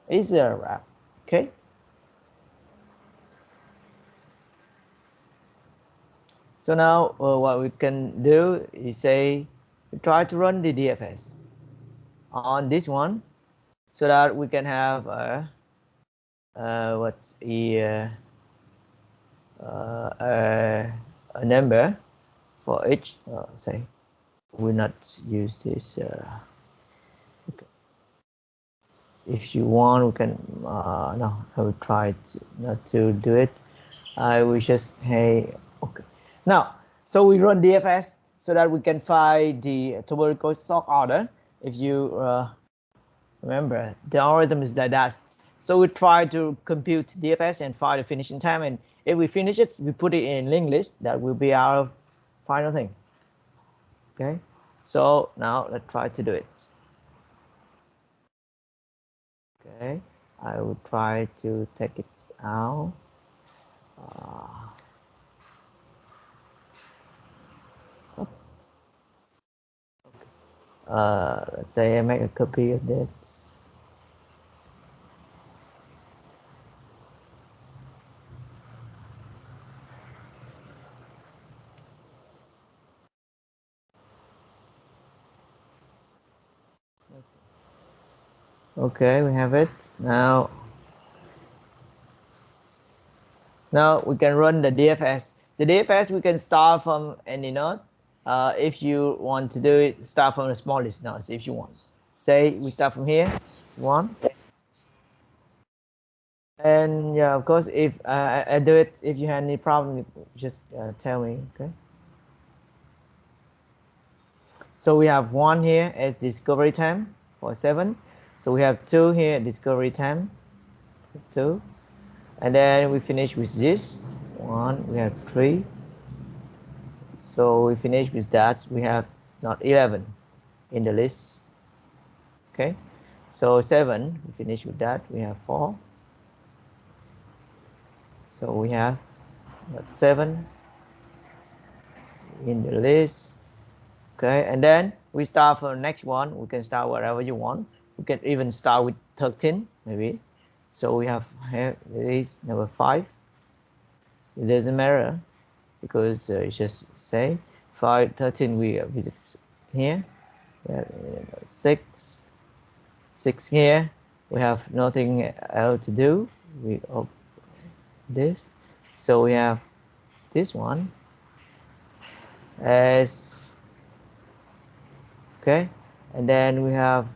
is a wrap. Okay. So now what we can do is say we try to run the DFS on this one so that we can have a number for each. Say we not use this. Okay. If you want, we can. No, I will try not to do it. I will just okay. Now, so we run DFS so that we can find the topological stock order. If you remember, the algorithm is like that. So we try to compute DFS and find the finishing time, and if we finish it, we put it in linked list. That will be our final thing. Okay. So now let's try to do it. Okay. I will try to take it out. Let's say I make a copy of this. Okay, we have it. Now we can run the DFS. The DFS we can start from any node. If you want to do it, start from the smallest nodes if you want. Say we start from here, 1. And yeah, of course, if I do it, if you have any problem, just tell me, okay? So we have 1 here as discovery time for 7. So we have 2 here, discovery time, 2. And then we finish with this 1, we have 3. So we finish with that, we have not 11 in the list. Okay, so 7, we finish with that, we have 4. So we have 7 in the list. Okay, and then we start for the next one. We can start wherever you want. We can even start with 13 maybe. So we have here is number 5. It doesn't matter because it's just say 5, 13 we visit here. 6 here. We have nothing else to do. We open this. So we have this one as okay, and then we have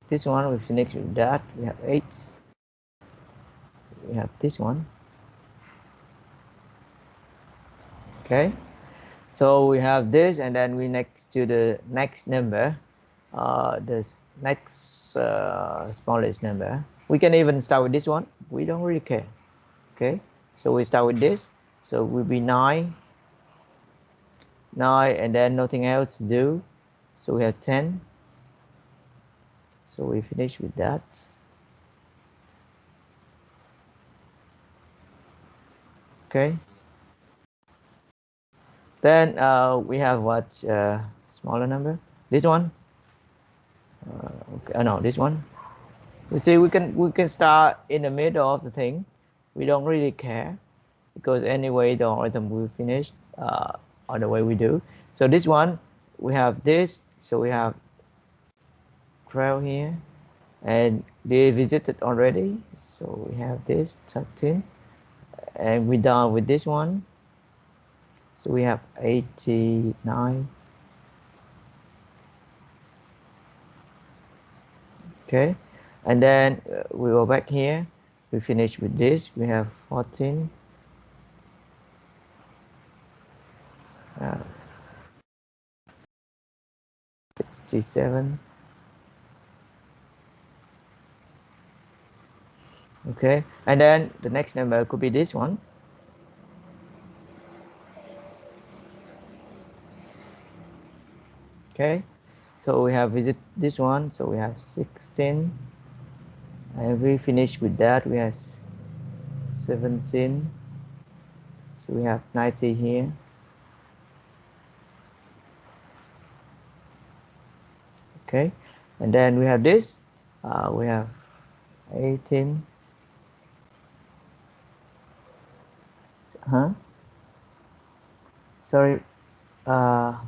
this one. We finish with that. We have 8. We have this one. Okay, so we have this, and then we next to the next number, the next smallest number. We can even start with this one. We don't really care. Okay, so we start with this. So it will be 9, and then nothing else to do. So we have 10. So we finish with that. Okay. Then we have what smaller number? This one. Okay. No, this one. You see, we can start in the middle of the thing. We don't really care because anyway the algorithm will finish on the way we do. So this one, we have this. So we have 12 here, and they visited already. So we have this 13, and we're done with this one. So we have 89. Okay, and then we go back here. We finish with this. We have 14. 67. Okay, and then the next number could be this one. Okay, so we have visit this one. So we have 16, and we finish with that. We have 17. So we have 90 here. Okay, and then we have this. We have 18. Huh? Sorry. How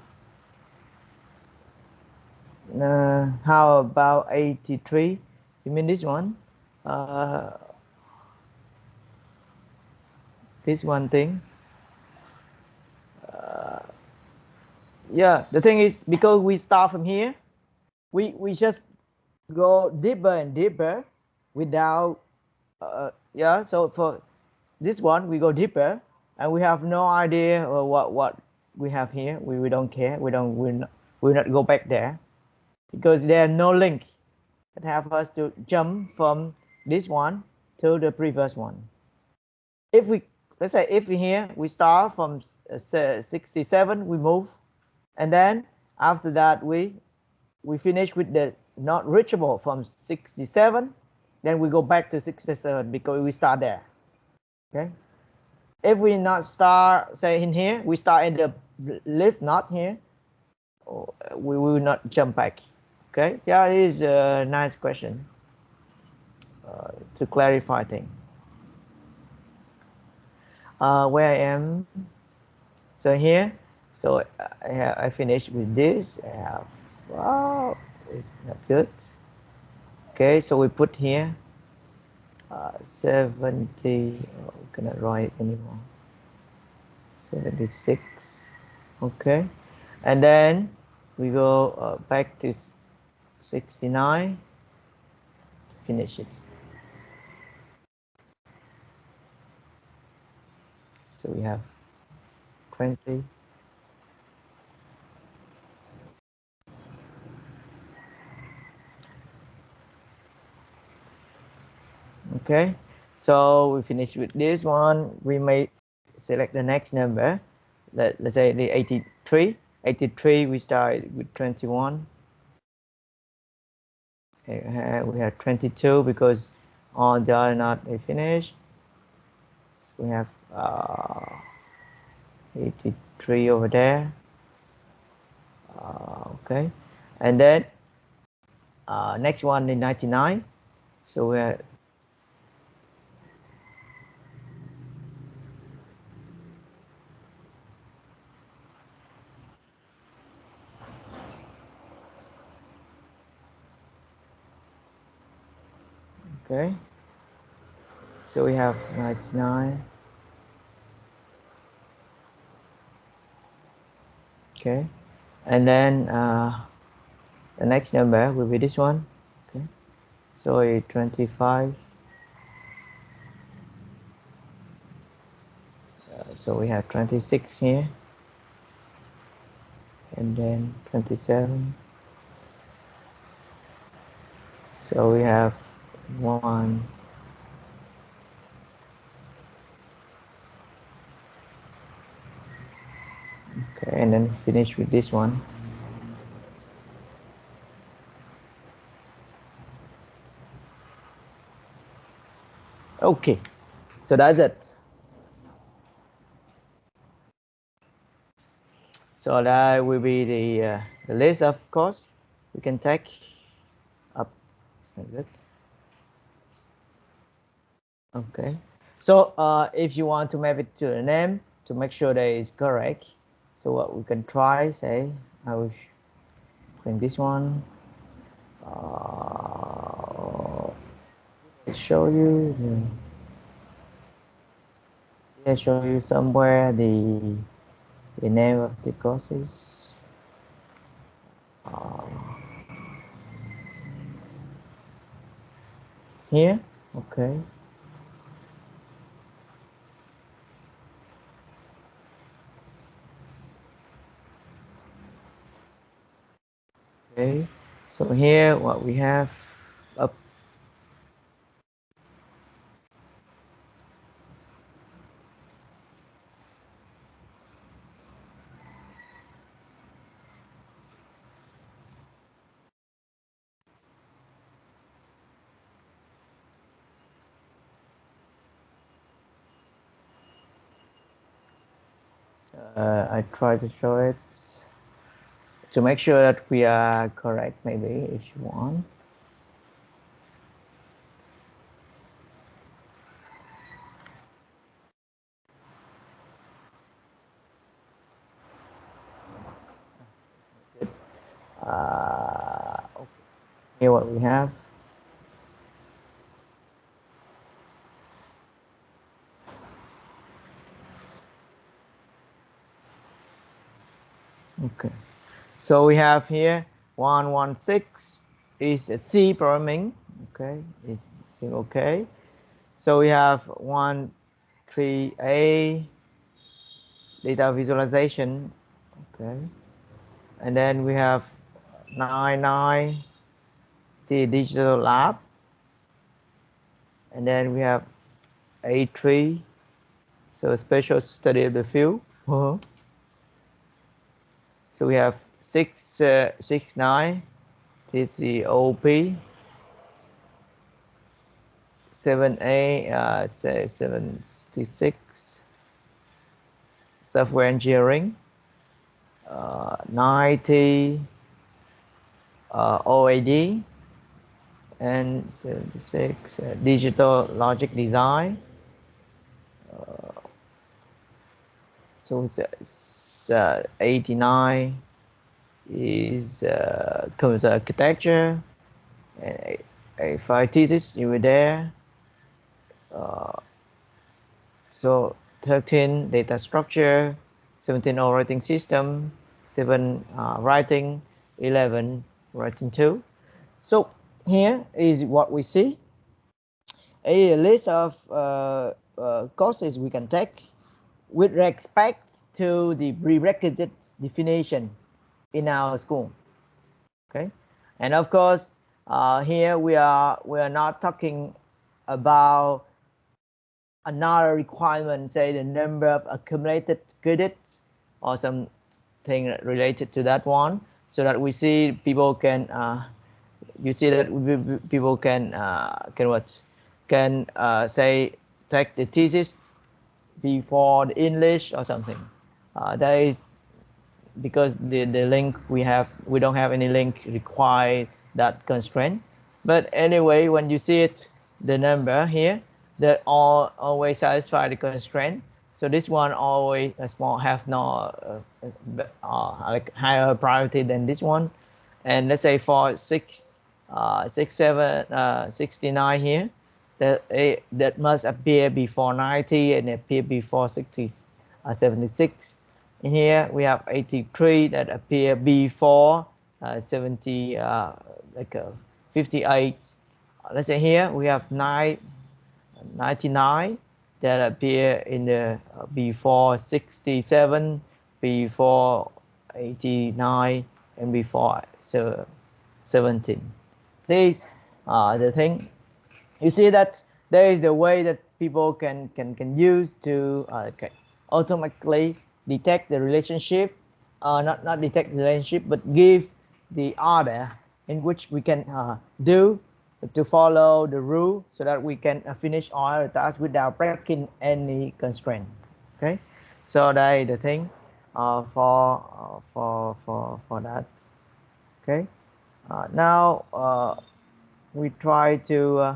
about 83? You mean this one? This one thing. Yeah, the thing is, because we start from here, we just go deeper and deeper without yeah, so for this one we go deeper and we have no idea what we have here. We don't care. We'll not go back there because there are no link that have us to jump from this one to the previous one. If we, let's say, if we here we start from 67, we move, and then after that we finish with the not reachable from 67, then we go back to 67 because we start there. Okay, if we not start, say, in here, we start in the lift not here, we will not jump back. Okay, yeah, it is a nice question to clarify things. Where I am, so here, so I finished with this. I have, wow, it's not good. Okay, so we put here 70. Oh, we cannot write anymore. 76. Okay, and then we go back to 69 to finish it. So we have 20. Okay, so we finish with this one. We may select the next number. Let's say the 83. 83, we start with 21. Okay, we have 22 because on the other knot they finish. So we have 83 over there. Okay, and then next one is 99. So we are okay. So we have 99. Okay, and then the next number will be this one. Okay, so 25. So we have 26 here, and then 27. So we have 1. Okay, and then finish with this one. Okay, so that's it. So that will be the list of course we can take up. It's not good. Okay, so if you want to map it to the name to make sure that it's correct, so what we can try, say, I will print this one. Show you show you somewhere the name of the courses. Here, okay. Okay, so here what we have up. I try to show it to make sure that we are correct, maybe, if you want. here what we have. Okay, so we have here 116 is a C programming. Okay, it's still okay. So we have 13A data visualization. Okay, and then we have 99 the digital lab, and then we have A3, so special study of the field. So we have 669, this is the OP. 7A, 76, software engineering. 90, OAD, and 76, digital logic design. So it's 89 is computer architecture, and A5 thesis you were there. So 13 data structure, 17 operating system, 7 writing, 11 writing 2. So here is what we see, a list of courses we can take with respect to the prerequisite definition in our school. Okay, and of course here we are not talking about another requirement, say the number of accumulated credits or something related to that one, so that we see people can you see that people can what can say take the thesis before the English or something. That is because the link we don't have any link require that constraint. But anyway, when you see it, the number here, that always satisfy the constraint. So this one always small have no like higher priority than this one. And let's say for 69 here, that must appear before 90 and appear before 76. In here we have 83 that appear before 70, like 58. Let's say here we have 99 that appear in the before 67, before 89, and before 17. These are the thing. You see that there is the way that people can use to automatically detect the relationship, not detect the relationship, but give the order in which we can do to follow the rule, so that we can finish all the tasks without breaking any constraint. Okay, so đây the thing for that. Okay, now we try to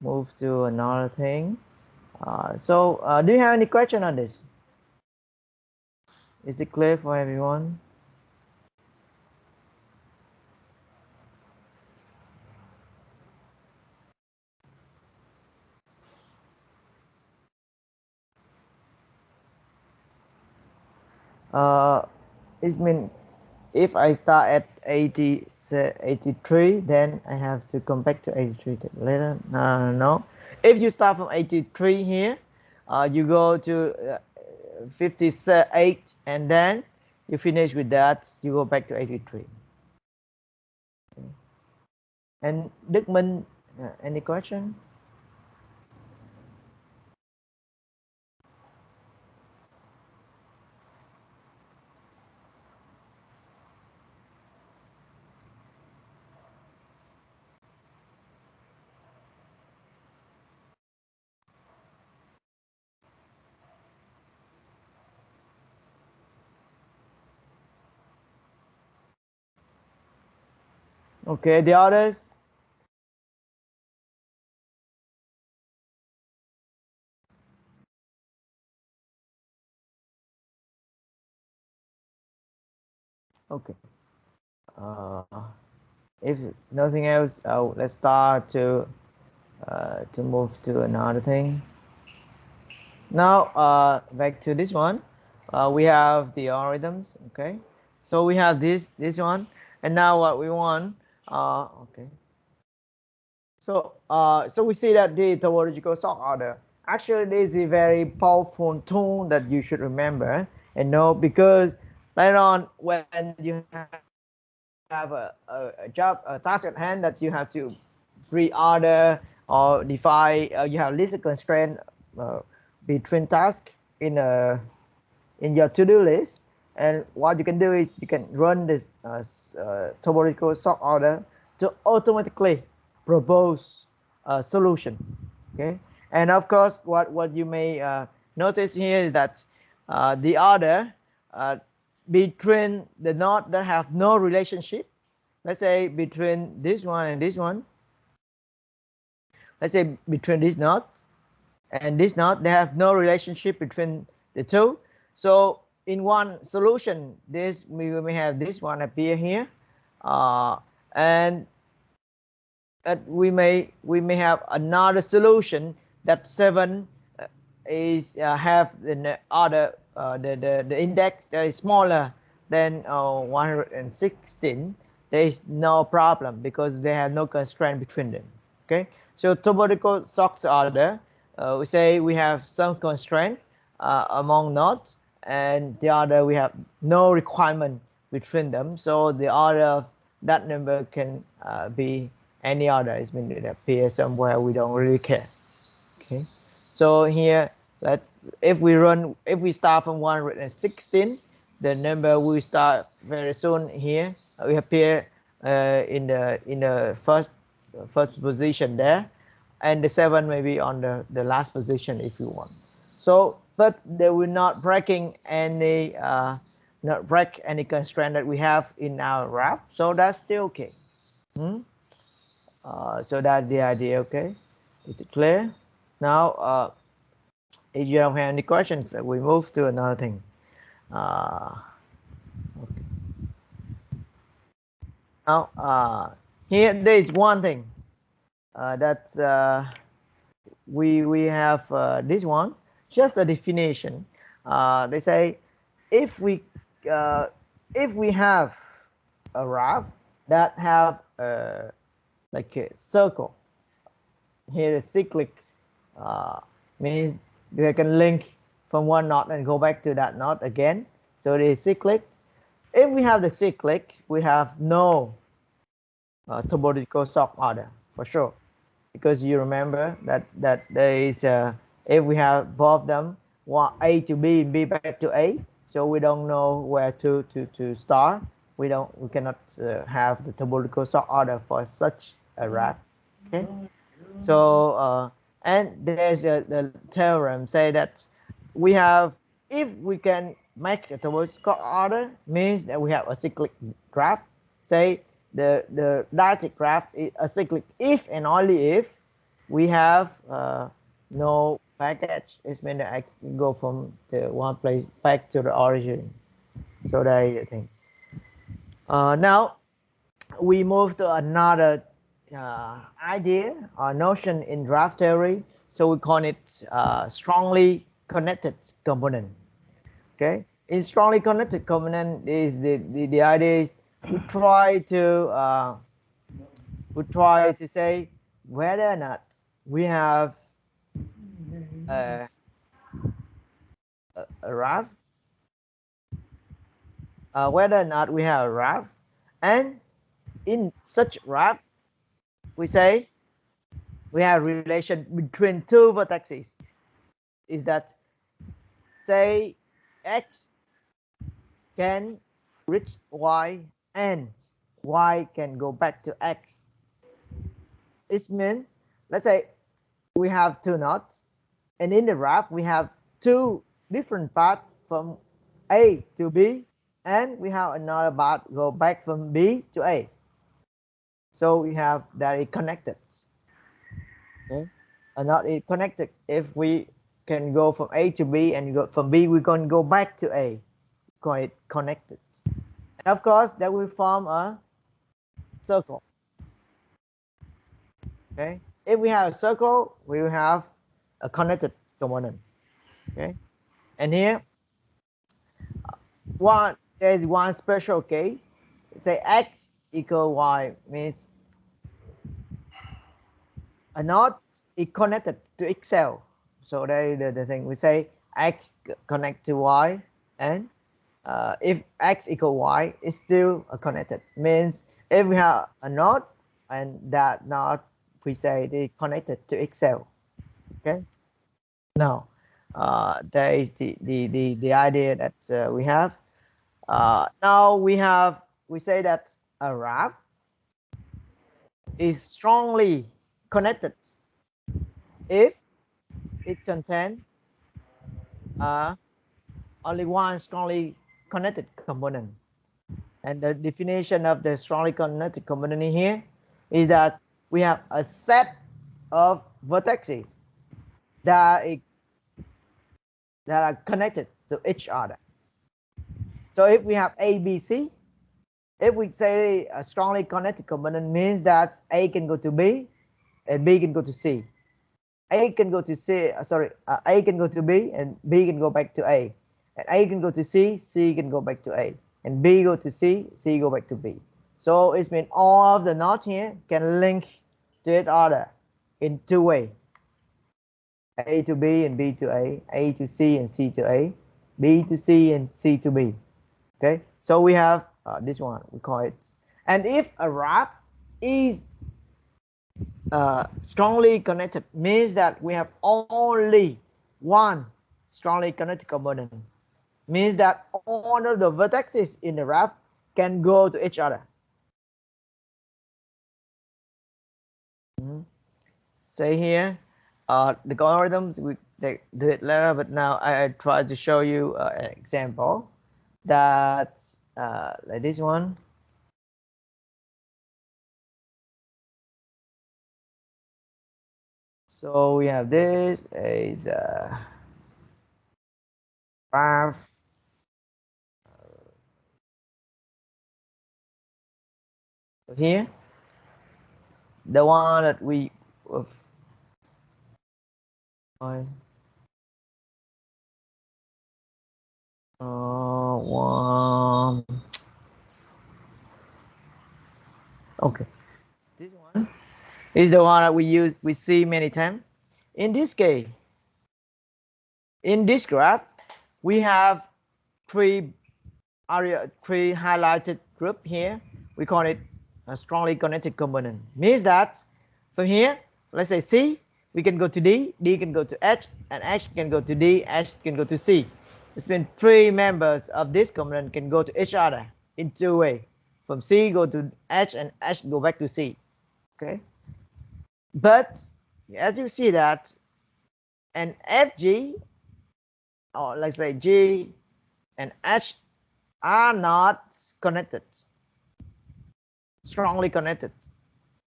move to another thing. So do you have any question on this? Is it clear for everyone? It means if I start at 83, then I have to come back to 83 later. No. If you start from 83 here, you go to 58, and then you finish with that, you go back to 83. Okay. And Đức Minh, any question? Okay, the others? Okay. if nothing else, let's start to move to another thing. Now back to this one. We have the algorithms. Okay, so we have this one, and now what we want. Okay. So so we see that the topological sort order. Actually, this is a very powerful tool that you should remember and know, because later on when you have a task at hand that you have to reorder or define, you have list constraint between tasks in your to-do list, and what you can do is you can run this topological sort order to automatically propose a solution. Okay, and of course what you may notice here is that the order between the node that have no relationship, let's say between this one and this one, let's say between this node and this node, they have no relationship between the two. So in one solution, this we may have this one appear here, and we may have another solution that 7 is have the other the index that is smaller than 116. There is no problem because they have no constraint between them. Okay, so topological sort order, we say we have some constraint among nodes, and the other we have no requirement between them. So the order of that number can be any order. It means it appears somewhere, we don't really care. Okay, so here if we start from 116, the number will start very soon here. We appear in the first position there, and the 7 may be on the last position if you want. So, but they will not breaking any not break any constraint that we have in our graph, so that's still okay. So that's the idea. Okay, is it clear? Now if you don't have any questions, we move to another thing. Okay. Now here there is one thing that we have this one, just a definition. They say if we have a graph that have like a circle, here the cyclic means they can link from one node and go back to that node again. So the cyclic. If we have the cyclic, we have no topological sort order for sure, because you remember that there is if we have both of them, A to B, B back to A, so we don't know where to start. We cannot have the topological sort order for such a graph. Okay, so and there's the theorem say that we have, if we can make a topological order, means that we have a cyclic graph. Say the diatic graph is a cyclic if and only if we have no package. It means that I can go from the one place back to the origin. So there you think. Now we move to another idea or notion in graph theory. So we call it strongly connected component. Okay, in strongly connected component is the idea is we try to say whether or not we have a graph, whether or not we have a graph, and in such graph we say we have relation between two vertices. Is that say x can reach y and y can go back to x. It means, let's say we have two nodes, and in the graph we have two different paths from A to B, and we have another path go back from B to A. So we have that is connected. Okay, a node is connected if we can go from A to B, and go from B we're going to go back to A. Call it connected. And of course that will form a circle. Okay. If we have a circle, we will have a connected component. Okay. And here, there is one special case. Say x equal y means a knot is connected to itself. So that is the thing. We say x connect to y, and if x equal y, it's still connected. Means if we have a knot and that knot, we say it is connected to itself. Okay. Now, that is the idea that we have. Now we say that a graph is strongly connected if it contains only one strongly connected component. And the definition of the strongly connected component here is that we have a set of vertices that are connected to each other. So if we have A, B, C, if we say a strongly connected component means that A can go to B and B can go to C. A can go to C, A can go to B and B can go back to A. And A can go to C, C can go back to A. And B go to C, C go back to B. So it means all of the knots here can link to each other in two ways. A to B and B to A to C and C to A, B to C and C to B. Okay, so we have this one, we call it. And if a graph is strongly connected, means that we have only one strongly connected component. Means that all of the vertices in the graph can go to each other. Say here, the algorithms we do it later, but now I try to show you an example that like this one. So we have this is graph. Here, the one that we one okay, this one is the one that we see many times. In this case, in this graph, we have three highlighted group here. We call it a strongly connected component. Means that from here, let's say C, we can go to D, D can go to H, and H can go to D, H can go to C. It's been three members of this component can go to each other in two ways. From C go to H and H go back to C. Okay. But as you see that an FG, or let's say G and H, are not connected, strongly connected,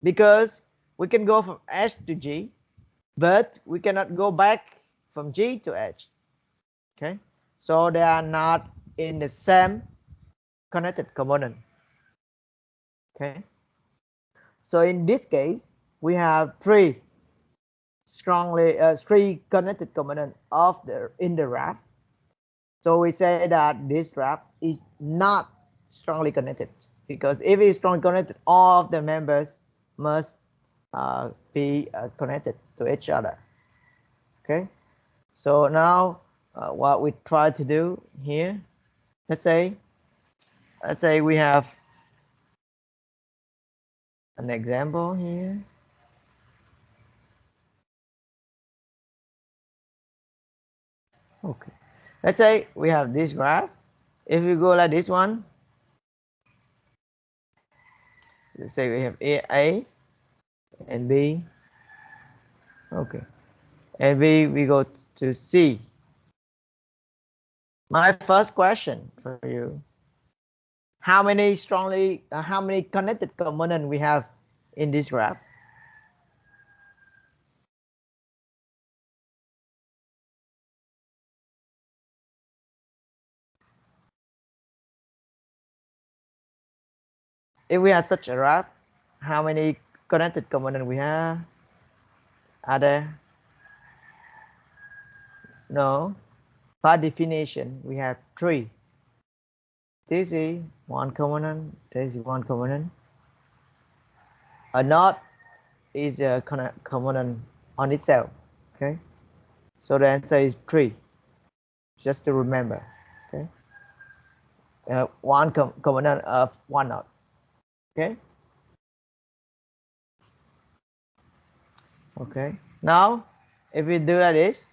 because we can go from H to G, but we cannot go back from G to H. Okay, so they are not in the same connected component. Okay, so in this case we have three connected component in the graph. So we say that this graph is not strongly connected, because if it's strongly connected, all of the members must be connected to each other. Okay, so now what we try to do here, let's say we have an example here. Okay, let's say we have this graph. If we go like this one, let's say we have A and B. Okay, and we go to C. My first question for you: how many connected components we have in this graph? If we have such a graph, how many connected component we have? Are there? No. By definition, we have 3. This is one component. This is one component. A not is a component on itself. Okay. So the answer is 3. Just to remember. Okay. One component of one not. Okay. Okay. Now, if we do like this,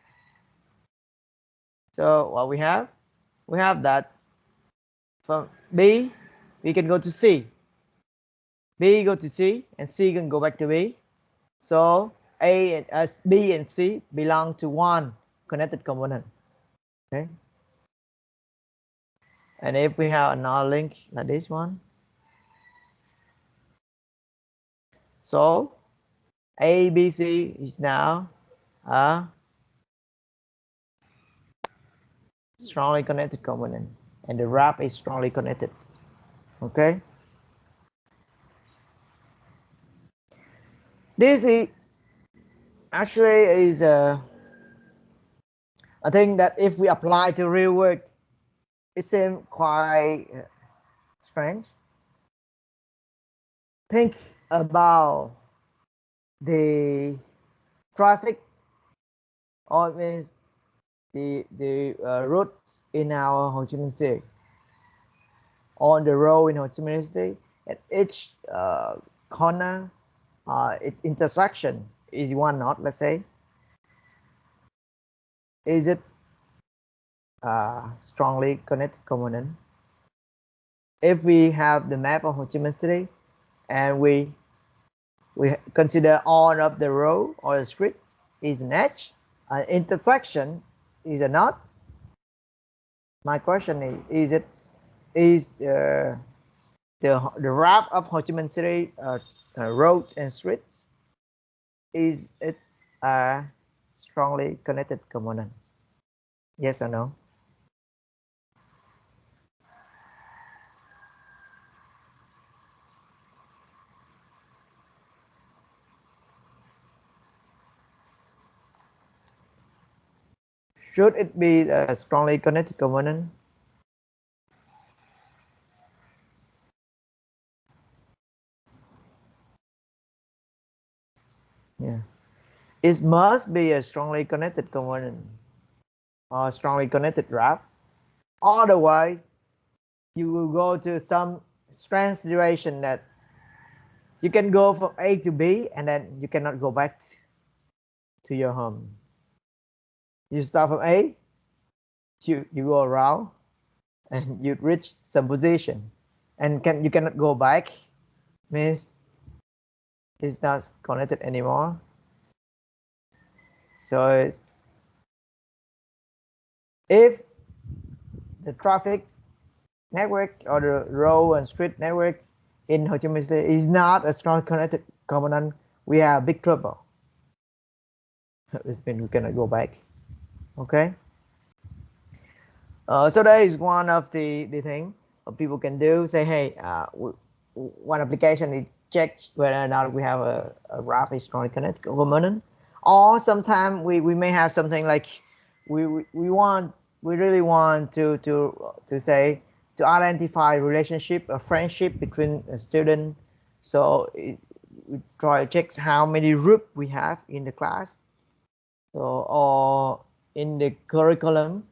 so what we have that from B, we can go to C. B go to C, and C can go back to B. So A and B and C belong to one connected component. Okay. And if we have another link like this one, so A, B, C is now a strongly connected component, and the Reup is strongly connected. Okay. This is actually a thing that if we apply to real world, it seems quite strange. Think about the traffic, or it means the roads in our Ho Chi Minh City, on the road in Ho Chi Minh City. At each corner, intersection is one knot, let's say. Is it strongly connected component? If we have the map of Ho Chi Minh City and we consider all of the road or the street is an edge, an intersection is a knot. My question is the Reup of Ho Chi Minh City roads and streets, is it a strongly connected component? Yes or no? Should it be a strongly connected component? Yeah. It must be a strongly connected component or strongly connected Reup. Otherwise, you will go to some strange situation that you can go from A to B and then you cannot go back to your home. You start from A, you go around and you reach some position, and you cannot go back, means it's not connected anymore. So if the traffic network or the road and street network in Ho Chi Minh City is not a strong connected component, we have big trouble. This means we cannot go back. Okay. So that is one of the thing people can do. Say, hey, one application is check whether or not we have a Reup is strongly connected component, or sometimes we may have something like we really want to say, to identify relationship or friendship between a student. So we try to check how many groups we have in the class, so, or in the curriculum.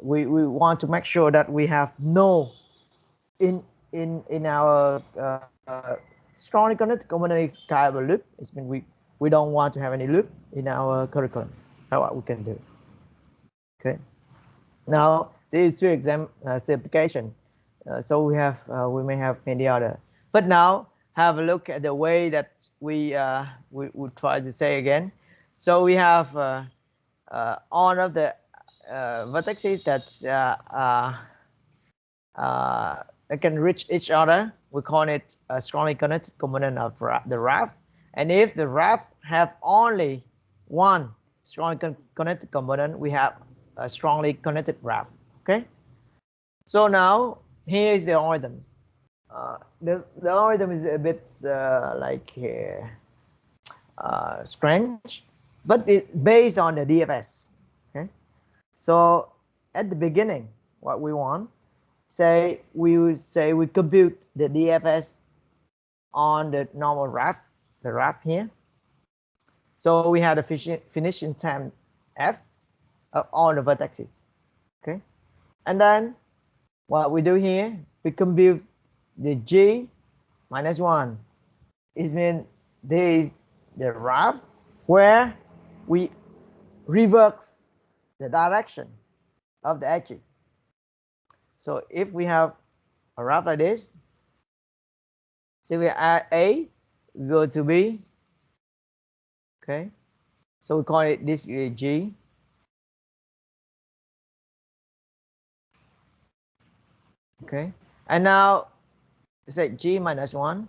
We want to make sure that we have no in our strongly connected component is kind of a loop. It means we don't want to have any loop in our curriculum. That's what we can do. Okay. Now this is 3 exam application. So we may have many other. But now have a look at the way that we would try to say again. So we have all of the vertices that can reach each other. We call it a strongly connected component of the Reup. And if the Reup have only one strongly connected component, we have a strongly connected Reup. Okay. So now here is the algorithms. The algorithm is a bit like strange, but it's based on the DFS. Okay, so at the beginning, what we want, we compute the DFS on the normal Reup, the Reup here. So we have the finishing time f on the vertices. Okay, and then what we do here, we compute the g minus 1. It means the Reup where we reverse the direction of the edges. So if we have a Reup like this, so we add A go to B. Okay, so we call it this G. Okay, and now say G minus 1.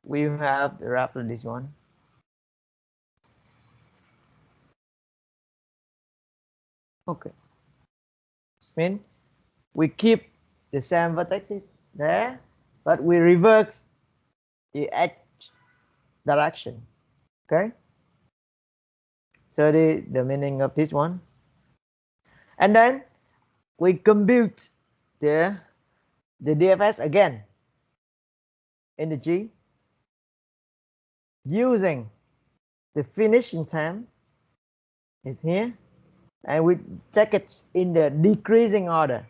We have the Reup of this one. Okay, this means we keep the same vertices there, but we reverse the edge direction. Okay, so the meaning of this one, and then we compute the DFS again in the G using the finishing time is here, and we take it in the decreasing order.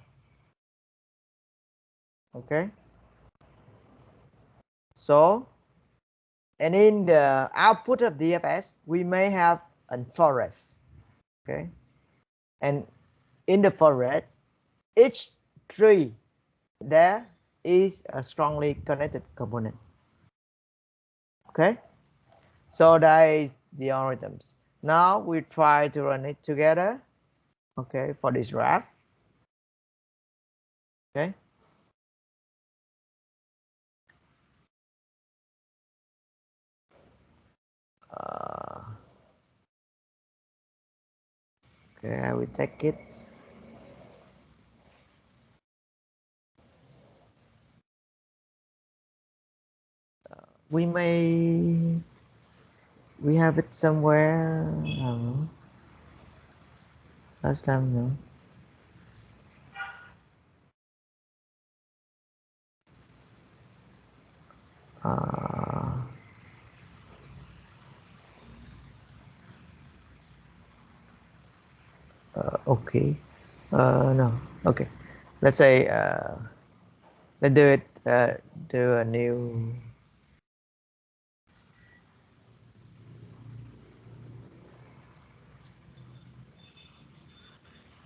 Okay, so and in the output of DFS we may have a forest. Okay, and in the forest each tree there is a strongly connected component. Okay, so that is the algorithms. Now we try to run it together. Okay, for this Reup. Okay, okay, I will take it. We have it somewhere. Last time, no. Okay. No. Okay. Let's say let's do it. Do a new.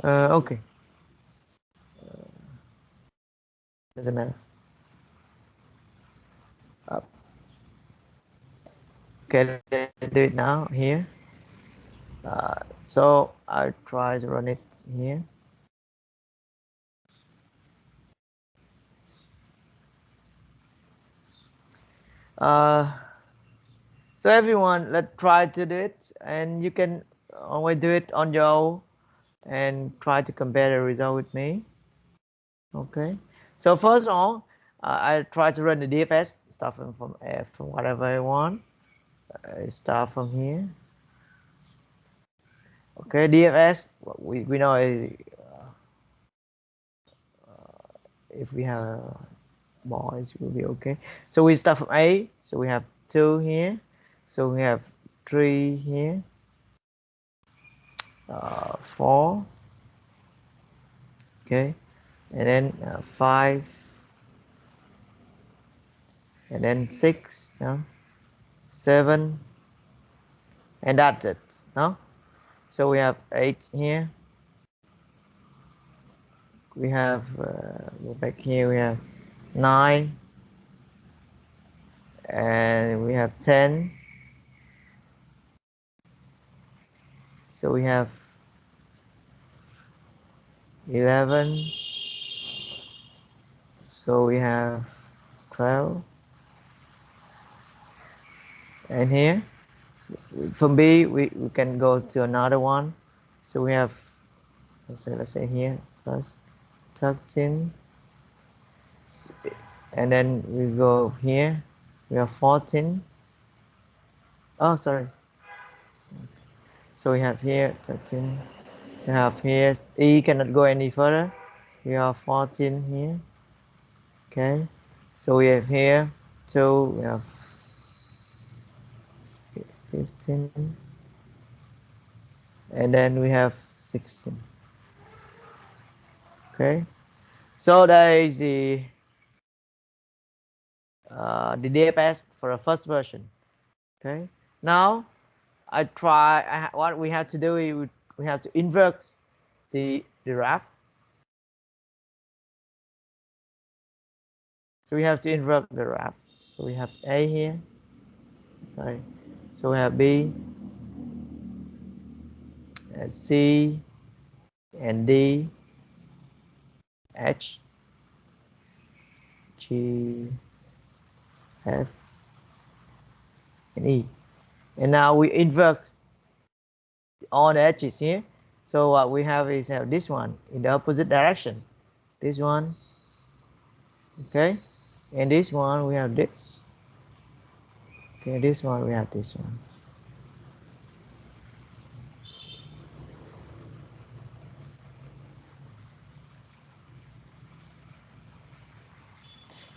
Okay. Doesn't matter. Okay, let's do it now here. So I try to run it here. So everyone, let's try to do it, and you can always do it on your own and try to compare the result with me. Okay, so first of all, I try to run the DFS, starting from whatever I want. Start from here. Okay, DFS, we know is if we have boys will be okay. So we start from A, so we have 2 here, so we have 3 here, 4, okay, and then 5, and then 6, no? 7, and that's it, no? So we have 8 here. We have go back here. We have 9, and we have 10. So we have 11. So we have 12. And here from B we can go to another one. So we have, let's say here first 13, and then we go here We have 14. Oh, sorry. So we have here 13. We have here E cannot go any further. We have 14 here. Okay. So we have here 2. We have 15. And then we have 16. Okay. So that is the DFS for the first version. Okay. Now what we have to do is we have to invert the graph. So we have to invert the graph. So we have A here. Sorry. So we have B, and C, and D, H, G, F, and E. And now we invert all the edges here. So what we have is have this one in the opposite direction. This one. Okay. And this one we have this. Okay, this one we have this one.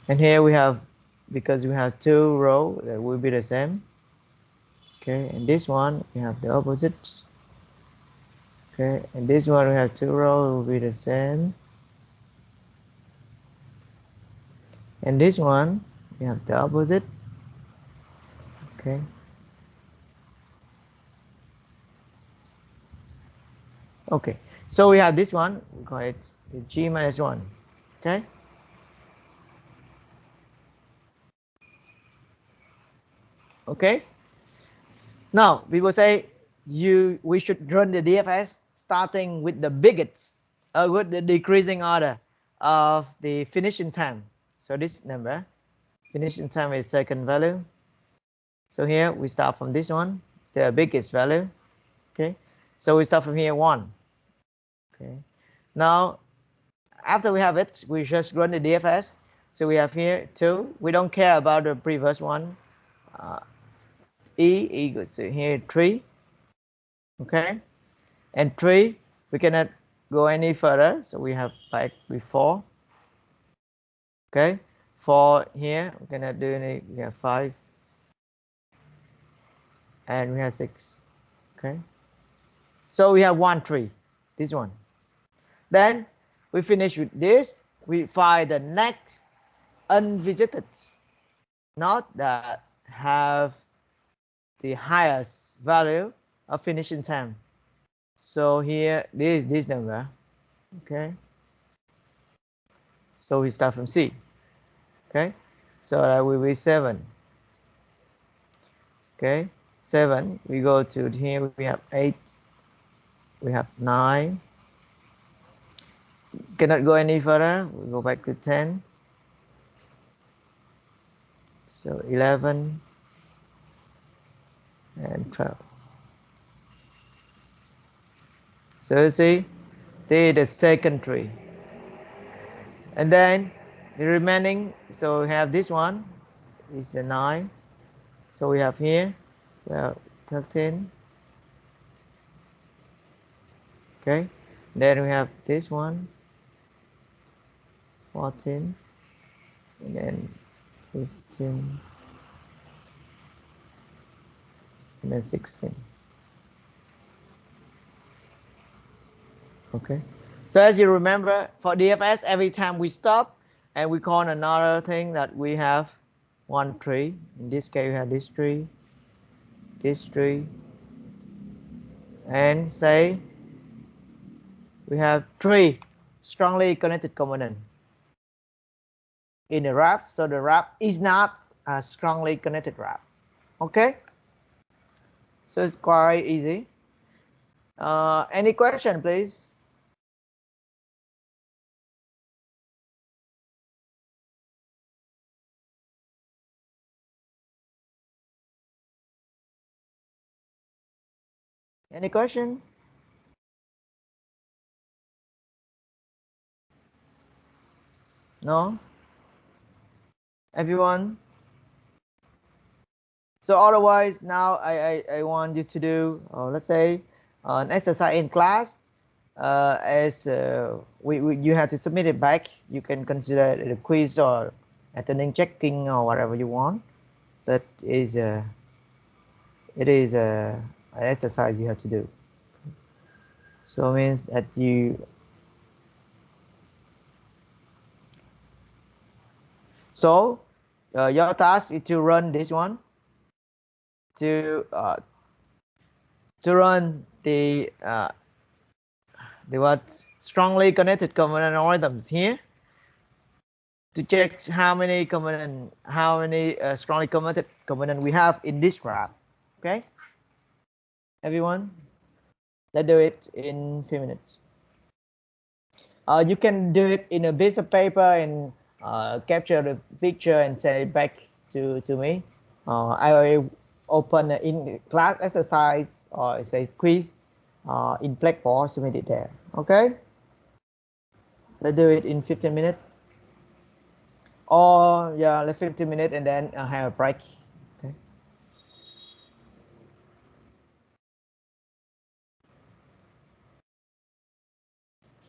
And here we have, because we have 2 rows that will be the same. Okay, and this one we have the opposite. Okay, and this one we have 2 rows will be the same. And this one we have the opposite. Okay. Okay, so we have this one, we call it G minus 1. Okay. Okay. Now people say we should run the DFS starting with the biggest, with the decreasing order of the finishing time. So this number, finishing time is second value. So here we start from this one, the biggest value. Okay. So we start from here 1. Okay. Now after we have it, we just run the DFS. So we have here 2. We don't care about the previous one. E equals to here 3. Okay. And 3, we cannot go any further. So we have back before. Okay. 4 here, we cannot do any. We have 5. And we have 6. Okay. So we have 1, 3. This one. Then we finish with this. We find the next unvisited node that have the highest value of finishing time. So here this number. Okay. So we start from C. Okay. So that will be 7. Okay. 7. We go to here. We have 8. We have 9. Cannot go any further. We go back to 10. So 11 and 12. So you see, this is the second tree. And then the remaining, so we have this one is the 9. So we have here, we have 13. Okay. Then we have this one, 14. And then 15. And then 16. Okay. So as you remember, for DFS, every time we stop and we call another thing that we have 1 tree. In this case, we have this tree, and say we have 3 strongly connected components in the graph. So the graph is not a strongly connected graph. Okay. So it's quite easy. Any question, please? Any question? No? Everyone? So otherwise, now I want you to do, let's say, an exercise in class. As you have to submit it back. You can consider it a quiz or attending checking or whatever you want. But it is an exercise you have to do. So it means that you. So your task is to run this one. To run the what strongly connected component algorithms here, to check how many strongly connected component we have in this graph. Okay, everyone, let's do it in 3 minutes. You can do it in a piece of paper and capture the picture and send it back to me. I will open an in class exercise or say quiz in Blackboard, submit it there. Okay, let's do it in 15 minutes. Or yeah, like 15 minutes and then have a break. Okay.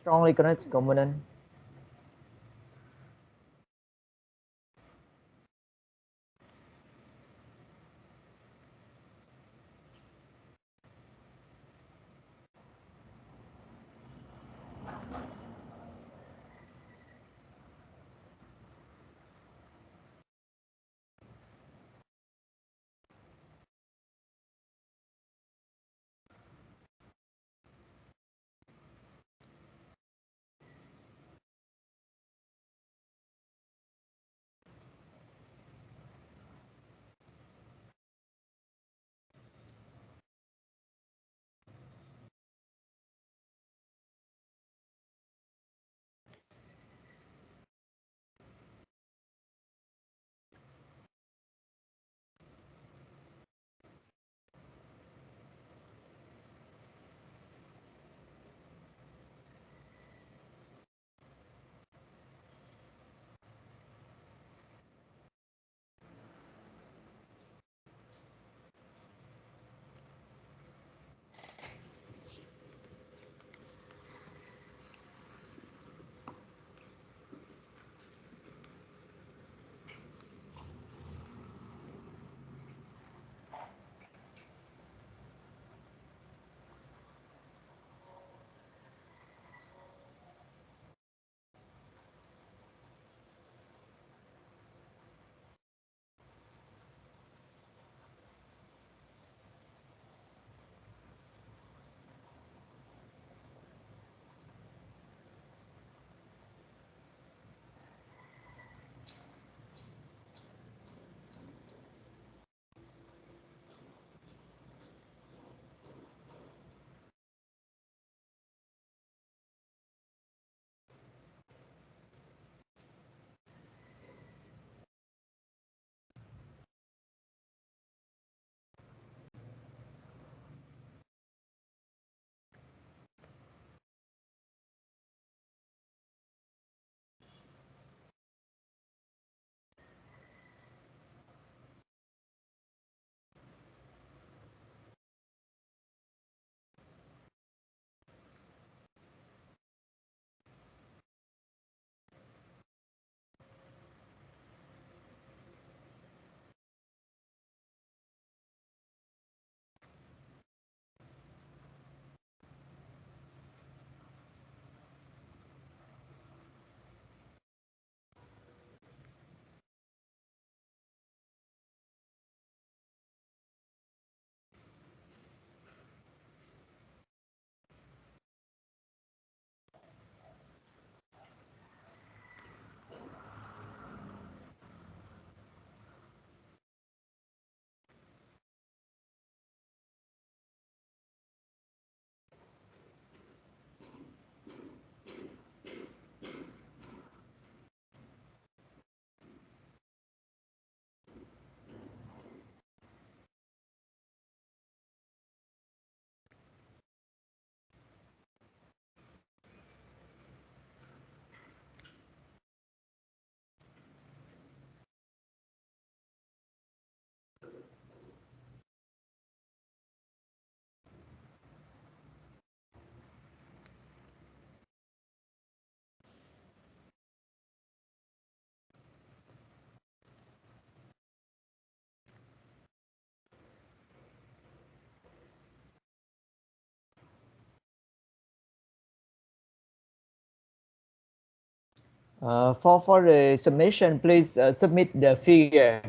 Strongly connected component. For the submission, please submit the figure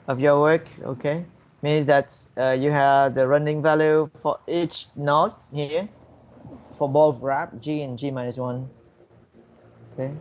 of your work. Okay, means that you have the running value for each note here for both graph G and G minus 1. Okay.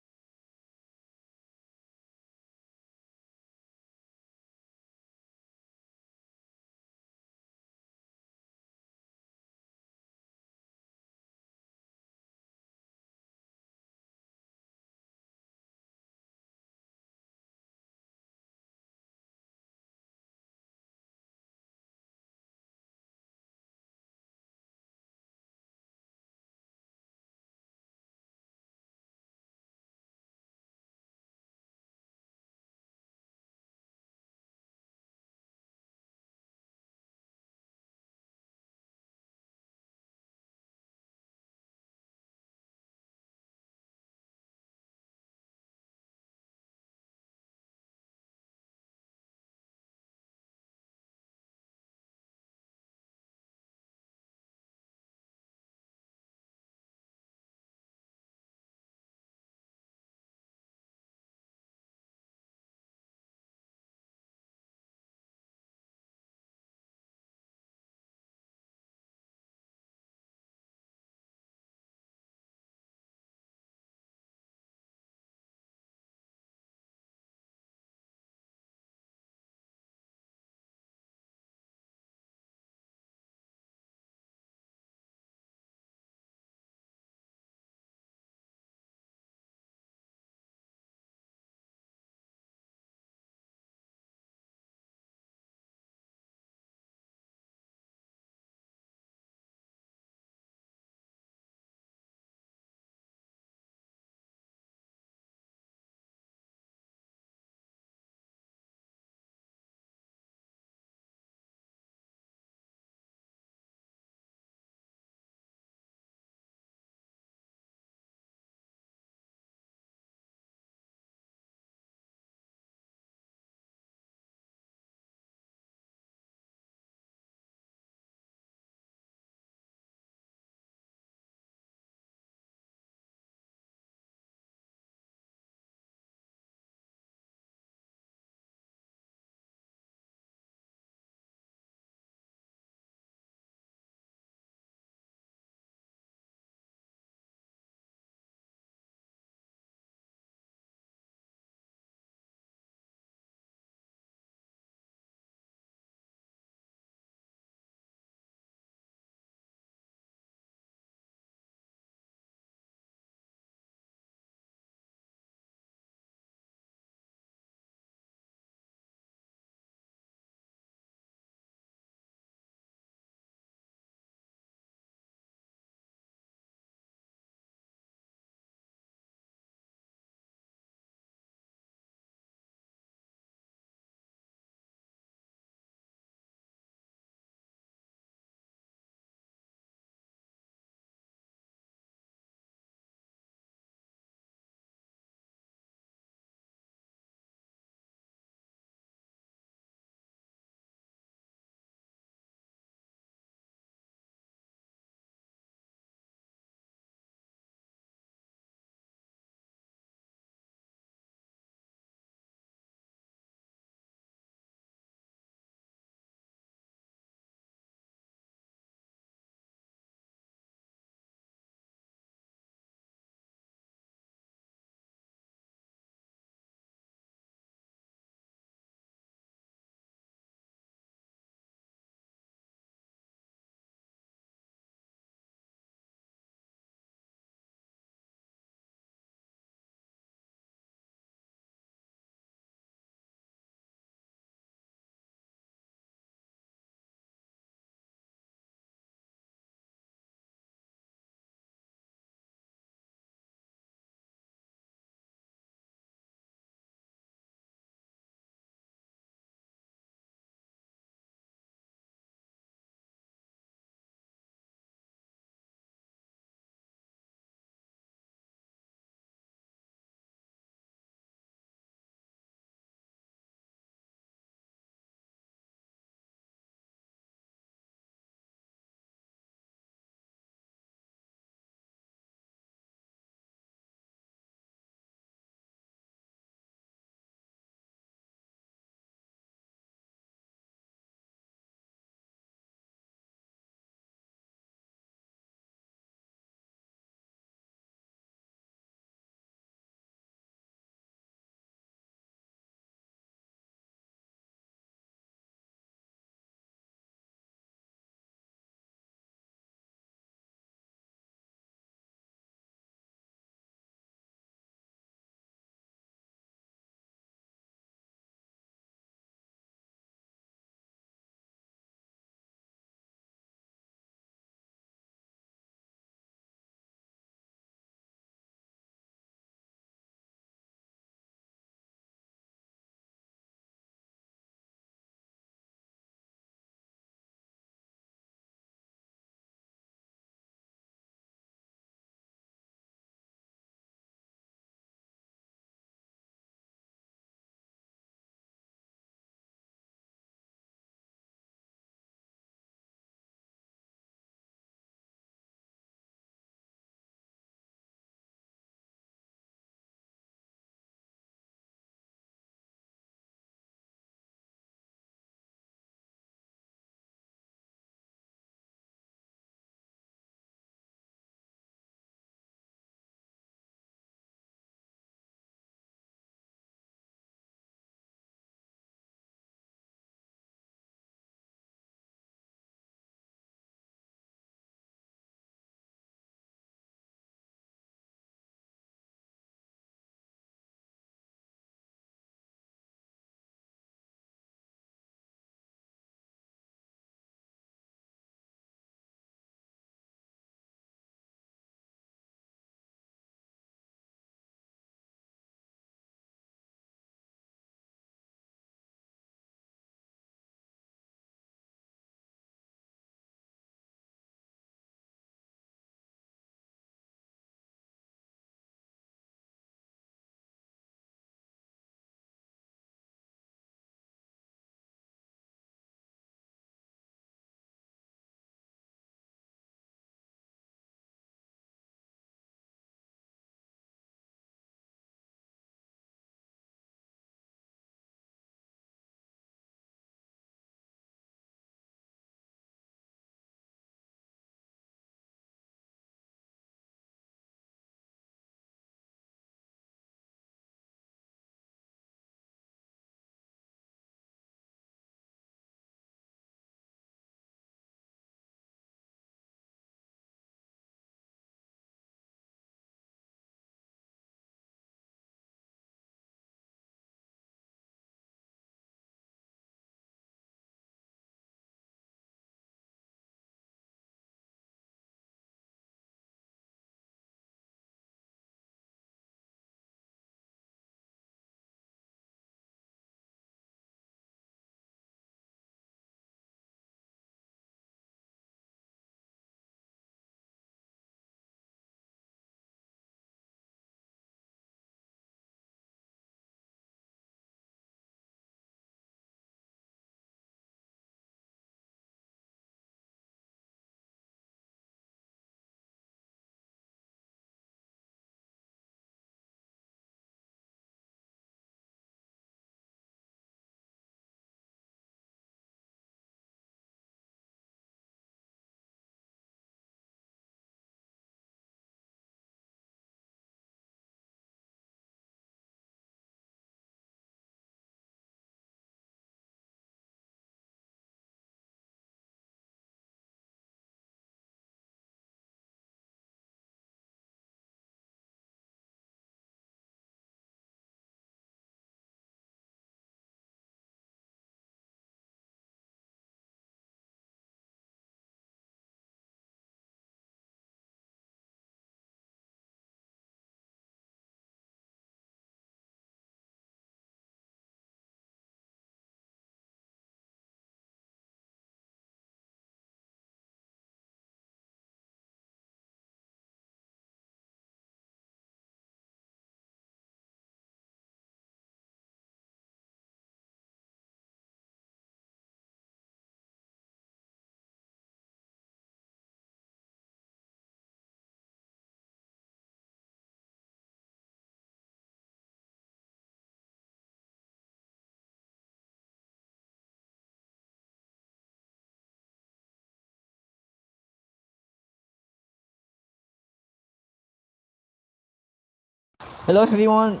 Hello everyone.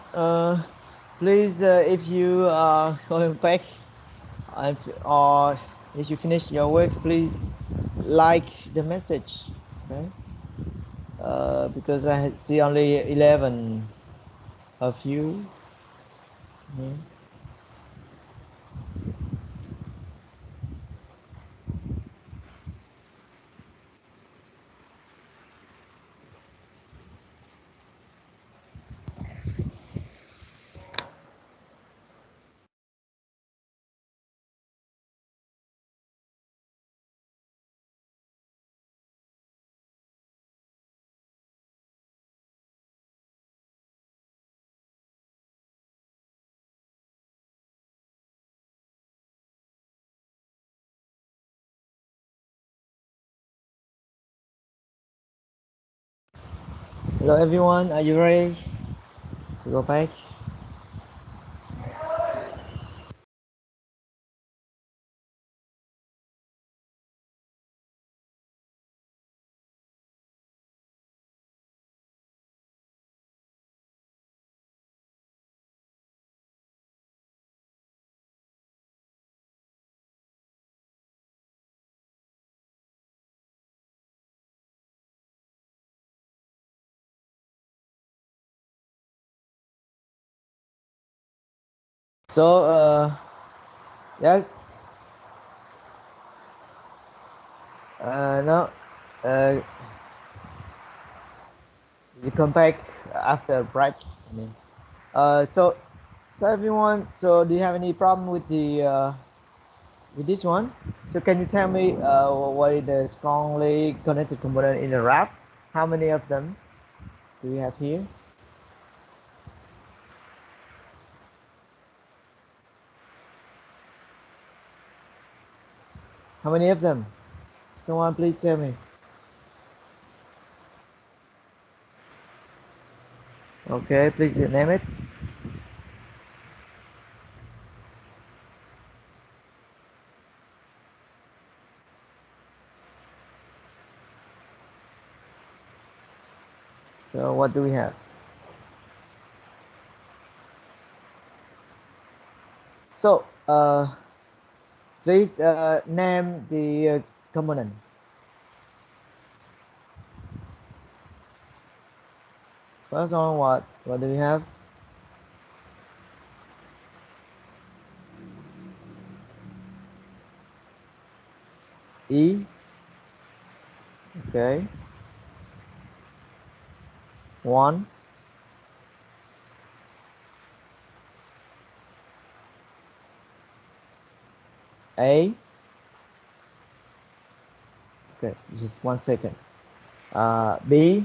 Please, if you are going back or if you finish your work, please like the message. Okay. Because I see only 11 of you. Yeah. Hello everyone. Are you ready to go back? So, yeah, no, uh, you come back after a break. I mean, so everyone. So, do you have any problem with the with this one? So, can you tell me what is the strongly connected component in the graph? How many of them do we have here? How many of them? Someone please tell me. Okay, please name it. So what do we have? So please name the component. First one, what do we have? E. Okay. 1. A. Okay, just 1 second. B.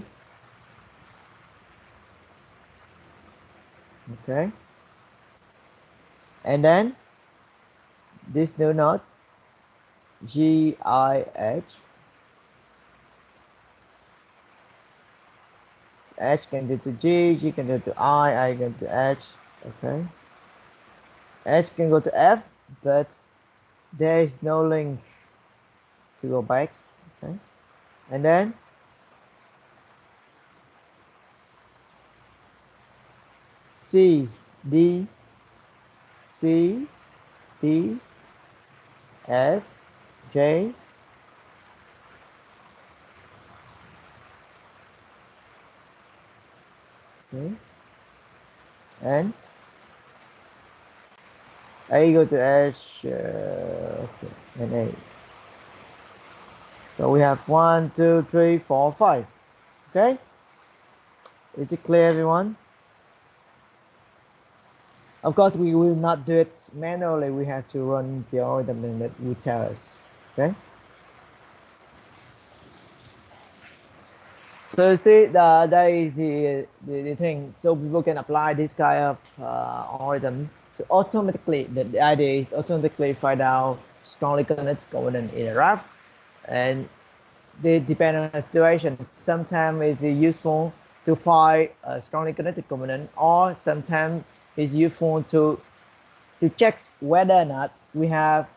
Okay. And then this new note, G, I, H. H can go to G, G can go to I can go to H. Okay. H can go to F, but there is no link to go back. Okay. And then C, D, C, D, F, J, okay, and A go to H, okay, and A. So we have 1, 2, 3, 4, 5. Okay, is it clear, everyone? Of course, we will not do it manually. We have to run the algorithm that will tell us. Okay. So you see, that is the thing. So people can apply this kind of algorithms to automatically. The idea is automatically find out strongly connected component in a graph, and they depend on the situation. Sometimes it's useful to find a strongly connected component, or sometimes it's useful to check whether or not we have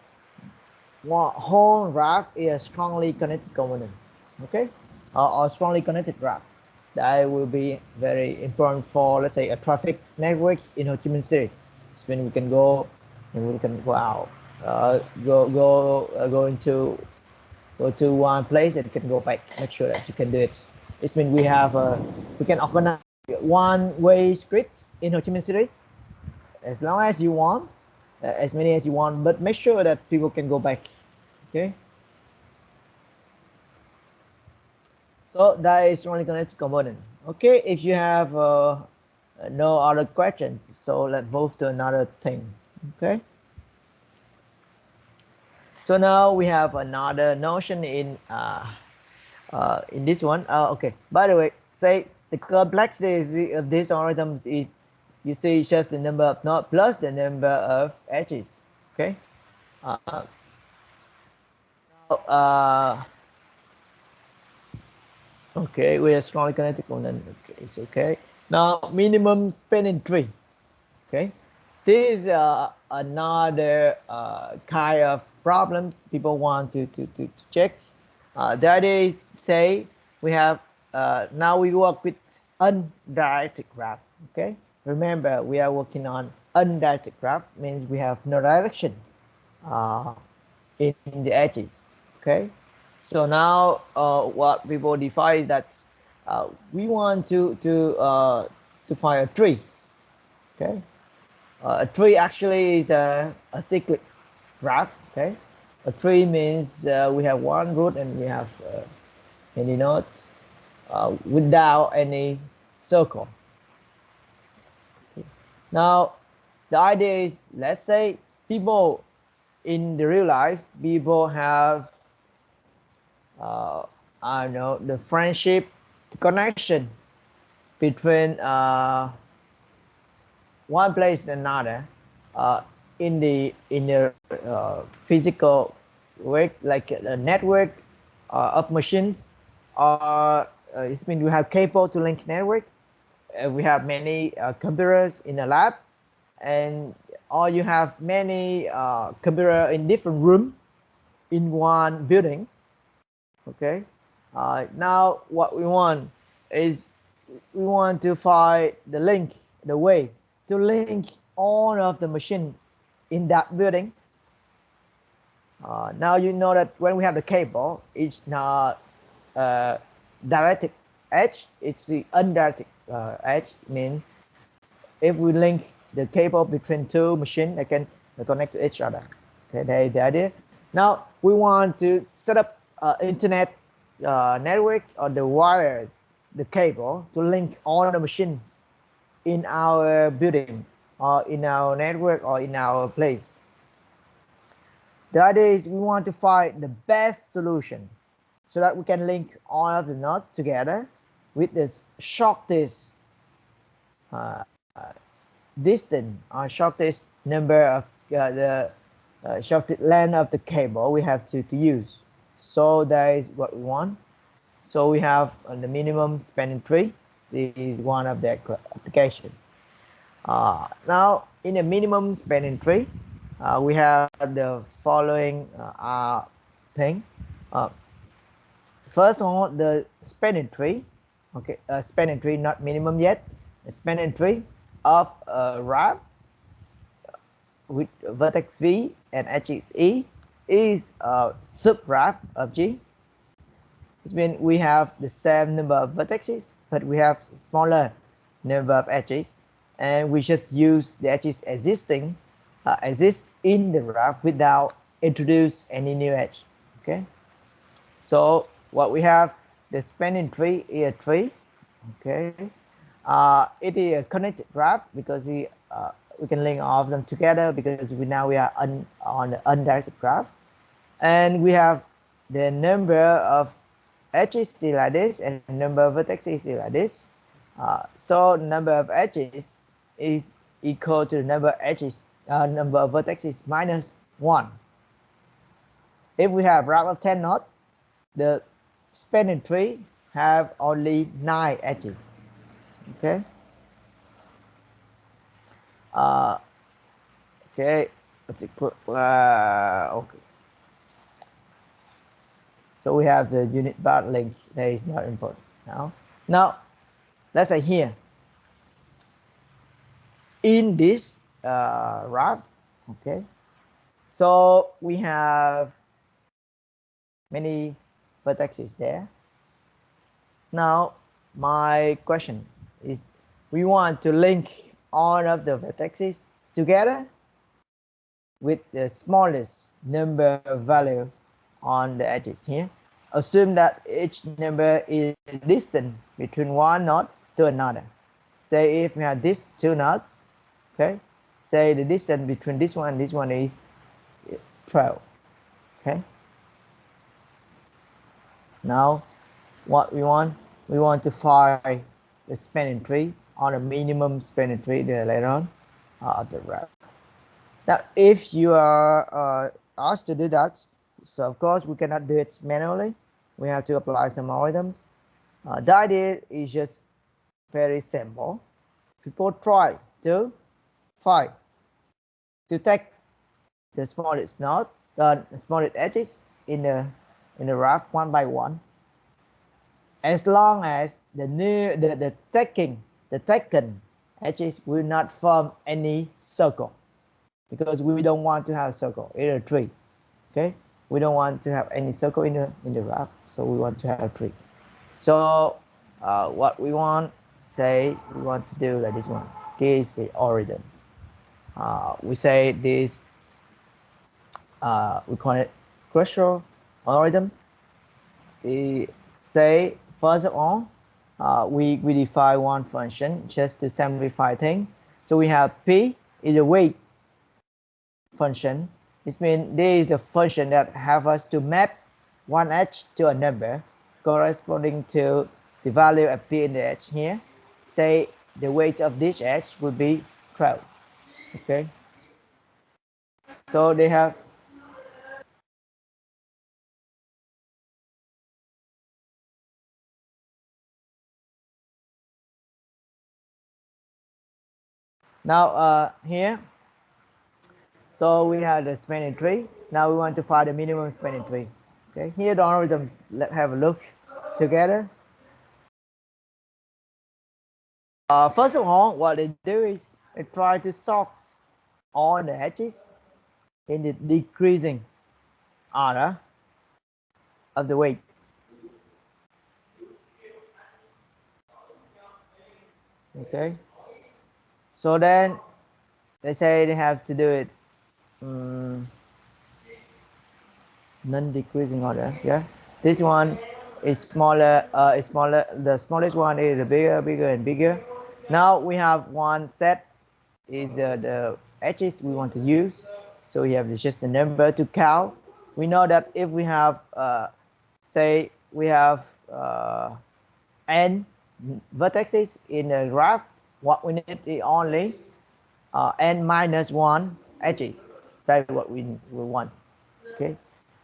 one whole graph is a strongly connected component. Okay, or strongly connected graph. that will be very important for, let's say, a traffic network in Ho Chi Minh City. So when we can go and we can go out, go to one place and can go back. Make sure that you can do it. It means we can organize one-way street in Ho Chi Minh City as long as you want, as many as you want, but make sure that people can go back. Okay. So that is only connected component. Okay, if you have no other questions, so let's move to another thing. Okay. So now we have another notion in this one. Okay. By the way, say the complexity of these algorithms is, you see, just the number of nodes plus the number of edges. Okay. Okay, we are strongly connected component. Okay, it's okay. Now minimum spanning tree. Okay, this is another kind of problems people want to check. That is, say we have now we work with undirected graph. Okay, remember we are working on undirected graph, means we have no direction in the edges. Okay, so now what people define is that we want to find a tree. Okay, a tree actually is a cyclic graph. Okay, a tree means we have one root and we have any nodes without any circle. Okay. Now the idea is, let's say people in the real life, people have I don't know, the friendship, the connection between one place and another in the physical work, like a network of machines, or it means we have cable to link network. We have many computers in a lab, and or you have many computers in different rooms in one building. Okay, now what we want is we want to find the link, the way to link all of the machines in that building. Now you know that when we have the cable, it's not directed edge, it's the undirected edge. Means if we link the cable between two machines, they can connect to each other. Okay, that's the idea. Now we want to set up internet network or the wires, the cable to link all the machines in our buildings or in our network or in our place. The idea is we want to find the best solution so that we can link all of the nodes together with the shortest distance or shortest number of the shortest length of the cable we have to use. So that is what we want. So we have the minimum spanning tree. This is one of the application. Now in the minimum spanning tree, we have the following thing. First of all, the spanning tree. Okay, spanning tree, not minimum yet. The spanning tree of Reup with vertex V and edges E is a subgraph of G. This means we have the same number of vertices, but we have smaller number of edges, and we just use the edges existing exist in the graph without introduce any new edge. Okay, so what we have, the spanning tree is a tree. Okay, it is a connected graph because we can link all of them together because we are on the undirected graph, and we have the number of edges is like this and number of vertices is like this. So number of edges is equal to the number of edges number of vertices minus 1. If we have graph of 10 nodes, the spanning tree have only 9 edges. Okay. Okay. Okay. So we have the unit bar link. That is not important now. Now let's say here in this graph. Okay, so we have many vertices there. Now my question is, we want to link all of the vertices together with the smallest number of value on the edges here. Assume that each number is distant between one node to another. Say if we have these two nodes, okay, say the distance between this one and this one is 12. Okay, now what we want to find the spanning tree or the minimum spanning tree there later on of the graph. Now if you are asked to do that, so of course we cannot do it manually, we have to apply some algorithms. The idea is just very simple. People try to find, to take the smallest node, the smallest edges in the graph one by one, as long as the taken edges will not form any circle, because we don't want to have a circle in a tree. Okay, we don't want to have any circle in the graph, so we want to have a tree. So what we want, say we want to do like this one. This is the algorithms. We say this, we call it crucial algorithms. We say first of all, we define one function just to simplify things. So we have P is a weight function. This means this is the function that have us to map one edge to a number corresponding to the value of P in the edge here. Say the weight of this edge would be 12. Okay, so they have now here, so we have the spanning tree. Now we want to find the minimum spanning tree. Okay, here the algorithms, let's have a look together. First of all, what they do is they try to sort all the edges in the decreasing order of the weight. Okay, so then they say they have to do it non-decreasing order. Yeah, this one is smaller. The smallest one is bigger and bigger. Now we have one set is the edges we want to use. So we have just the number to count. We know that if we have say we have n vertices in a graph, what we need is only n minus 1 edges. That's what we want. Okay,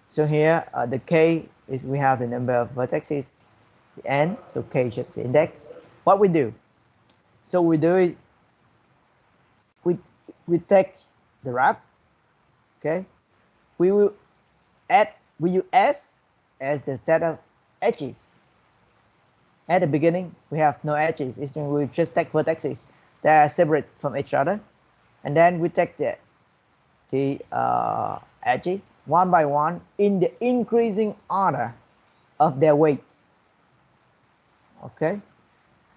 so here the k is, we have the number of vertices, the n, so k is just the index. What we do, so we do is we take the graph. Okay, we will use s as the set of edges. At the beginning we have no edges. It means we just take vertices that are separate from each other, and then we take the edges one by one in the increasing order of their weight. Okay,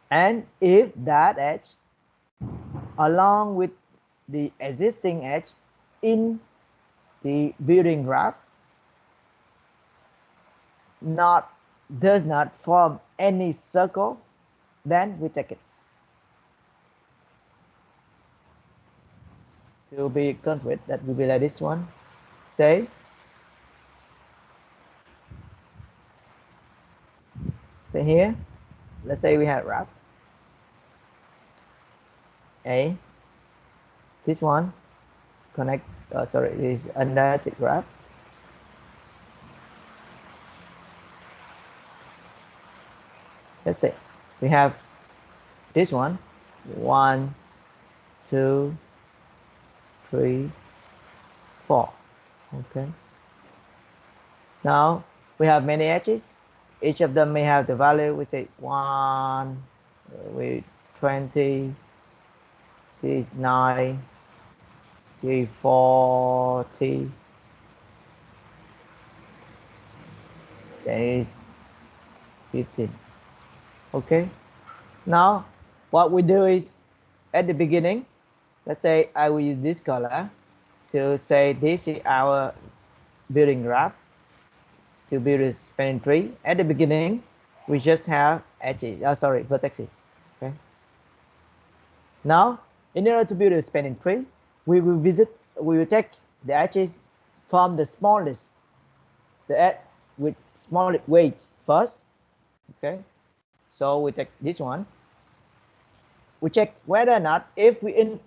and if that edge along with the existing edge in the building graph does not form any circle, then we take it. To be concrete, that will be like this one. Say here, let's say we have graph A, this one connect, sorry, this is under the graph. Let's say we have this one, 1, 2, 3, 4. Okay, now we have many edges. Each of them may have the value. We say 1, with 20, this 9, this 40, then 15. Okay, now what we do is at the beginning, let's say I will use this color to say this is our building graph to build a spanning tree. At the beginning, we just have edges, vertices. Okay. Now, in order to build a spanning tree, we will take the edges from the smallest, the edge with smallest weight first. Okay. So we take this one. We check whether or not if we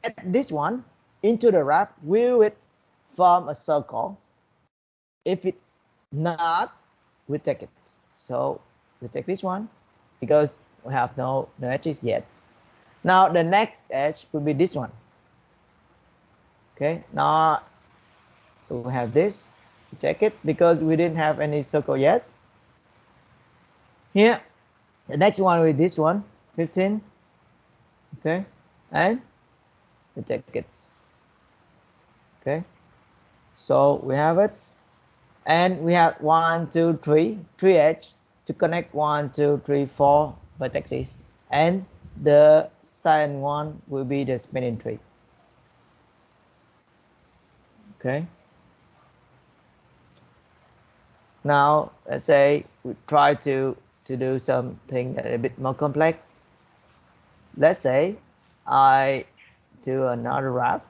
add this one into the graph, will it form a circle? If it not, we take it. So we take this one because we have no edges yet. Now the next edge will be this one. Okay, now so we have this. We take it because we didn't have any circle yet. Here, the next one with this one, 15. Okay, and we take it. Okay, so we have it, and we have 1, 2, 3 edge to connect 1, 2, 3, 4 vertices, and the second one will be the spanning tree. Okay. Now let's say we try to do something a bit more complex. Let's say I do another wrap,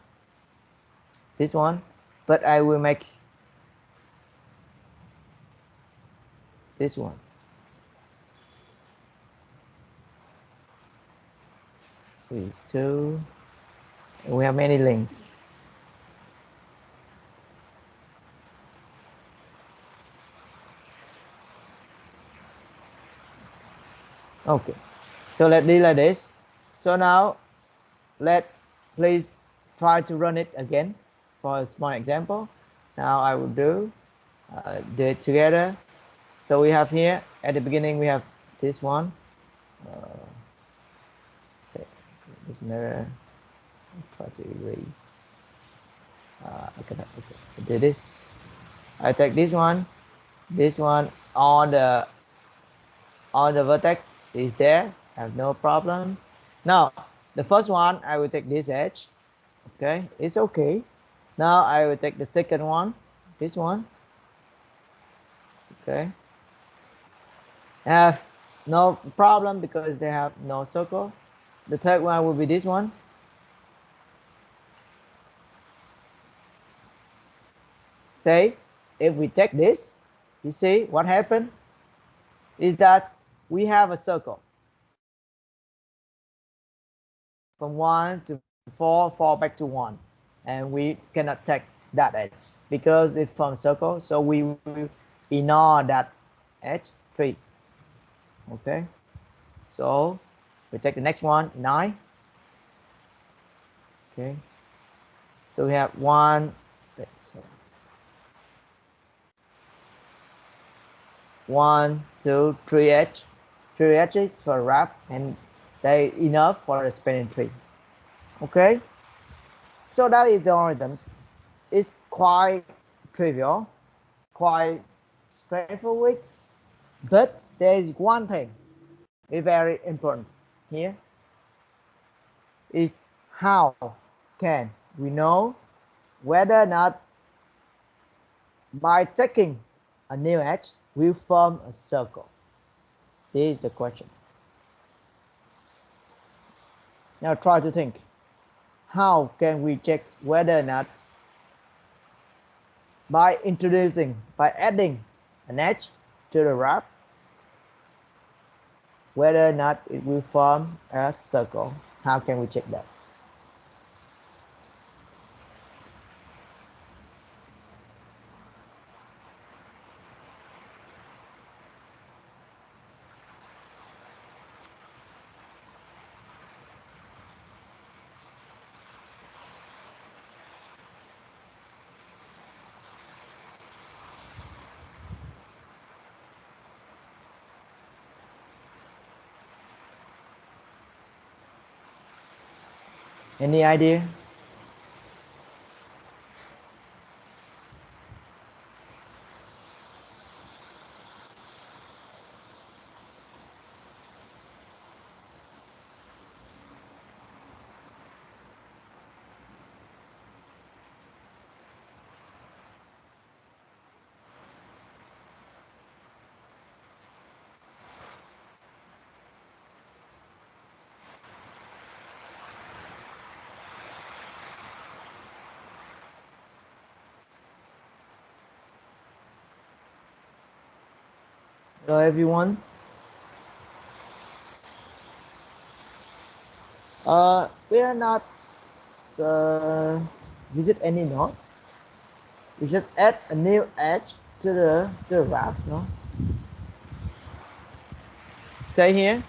this one, but I will make this one. With 2, we have many links. Okay, so let's do like this. So now please try to run it again for a small example. Now I will do it together. So we have here at the beginning we have this one. Say this mirror. Try to erase. I cannot do this. I take this one on the vertex is there. Have no problem. Now the first one I will take this edge. Okay, it's okay. Now I will take the second one, this one. Okay, have no problem because they have no circle. The third one will be this one. Say if we take this, you see what happened is that we have a circle from 1 to 4, 4 back to 1, and we cannot take that edge because it forms a circle, so we will ignore that edge 3. Okay, so we take the next one, 9. Okay, so we have 1, 2, 3 edge, 3 edges for a wrap, and they enough for a spanning tree. Okay, so that is the algorithms. It's quite trivial, quite straightforward, but there is one thing is very important here is how can we know whether or not by taking a new edge will form a circle. This is the question. Now try to think, how can we check whether or not by adding an edge to the wrap, whether or not it will form a circle? How can we check that? Any idea? Hello everyone. We are not visit any node. We just add a new edge to the graph, no? Say here,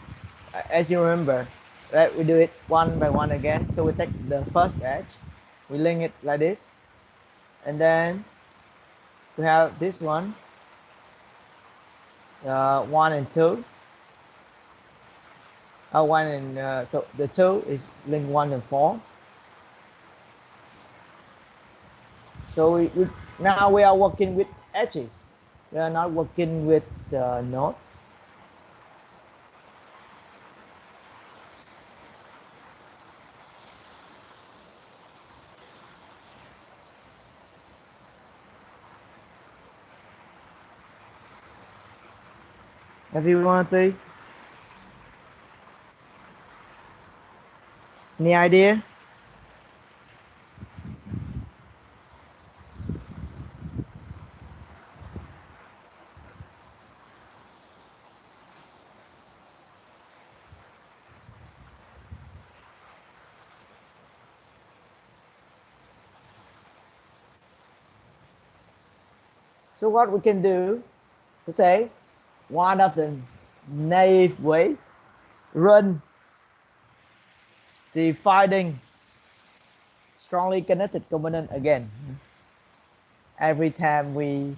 as you remember, right? We do it one by one again. So we take the first edge, we link it like this, and then we have this one, 1 and 2. One and so the 2 is link 1 and 4. So now we are working with edges. We are not working with nodes. Everyone, please. Any idea? So what we can do to say one of the naive way run defining strongly connected component again. Every time we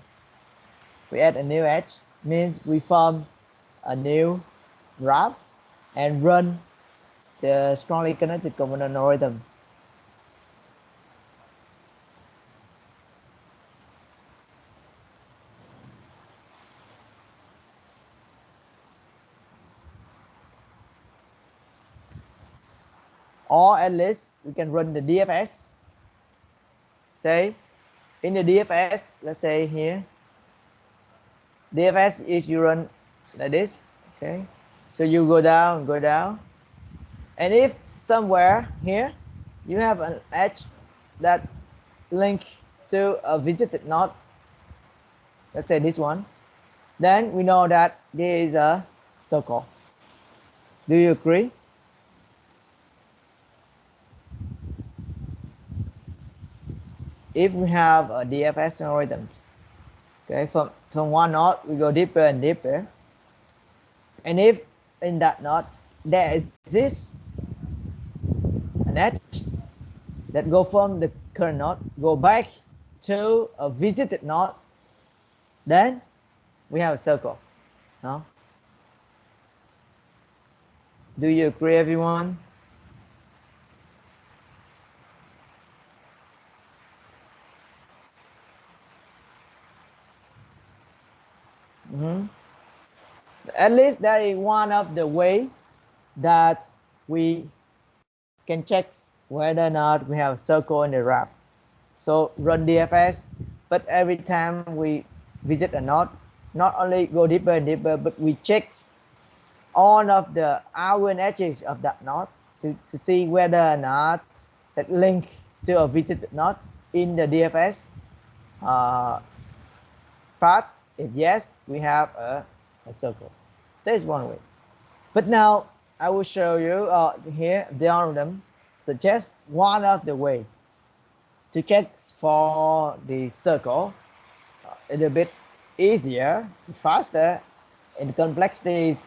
add a new edge means we form a new graph and run the strongly connected component algorithms. Or at least we can run the DFS. Say in the DFS, let's say here, DFS is you run like this, okay? So you go down, and if somewhere here you have an edge that link to a visited node, let's say this one, then we know that there is a circle. Do you agree? If we have a DFS algorithms, okay, from one node we go deeper and deeper, and if in that node there exists an edge that go from the current node go back to a visited node, then we have a circle. No? Do you agree, everyone? At least that is one of the way that we can check whether or not we have a circle in the graph. So run DFS, but every time we visit a node, not only go deeper and deeper, but we check all of the outward edges of that node to see whether or not that link to a visited node in the DFS part. If yes, we have a circle. That is one way. But now I will show you here the algorithm suggests one of the way to check for the circle. A little bit easier, faster, and the complexity is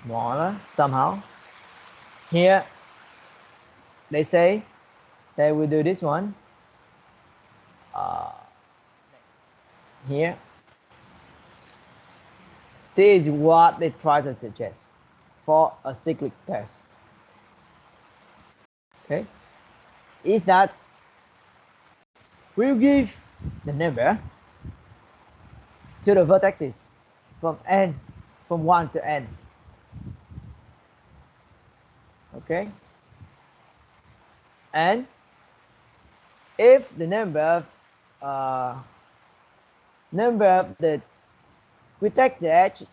smaller somehow. Here they say they will do this one. Here, this is what they try to suggest for a cyclic test. Okay, is that we'll give the number to the vertices from n, from 1 to n. Okay, and if the number of the, we take the edge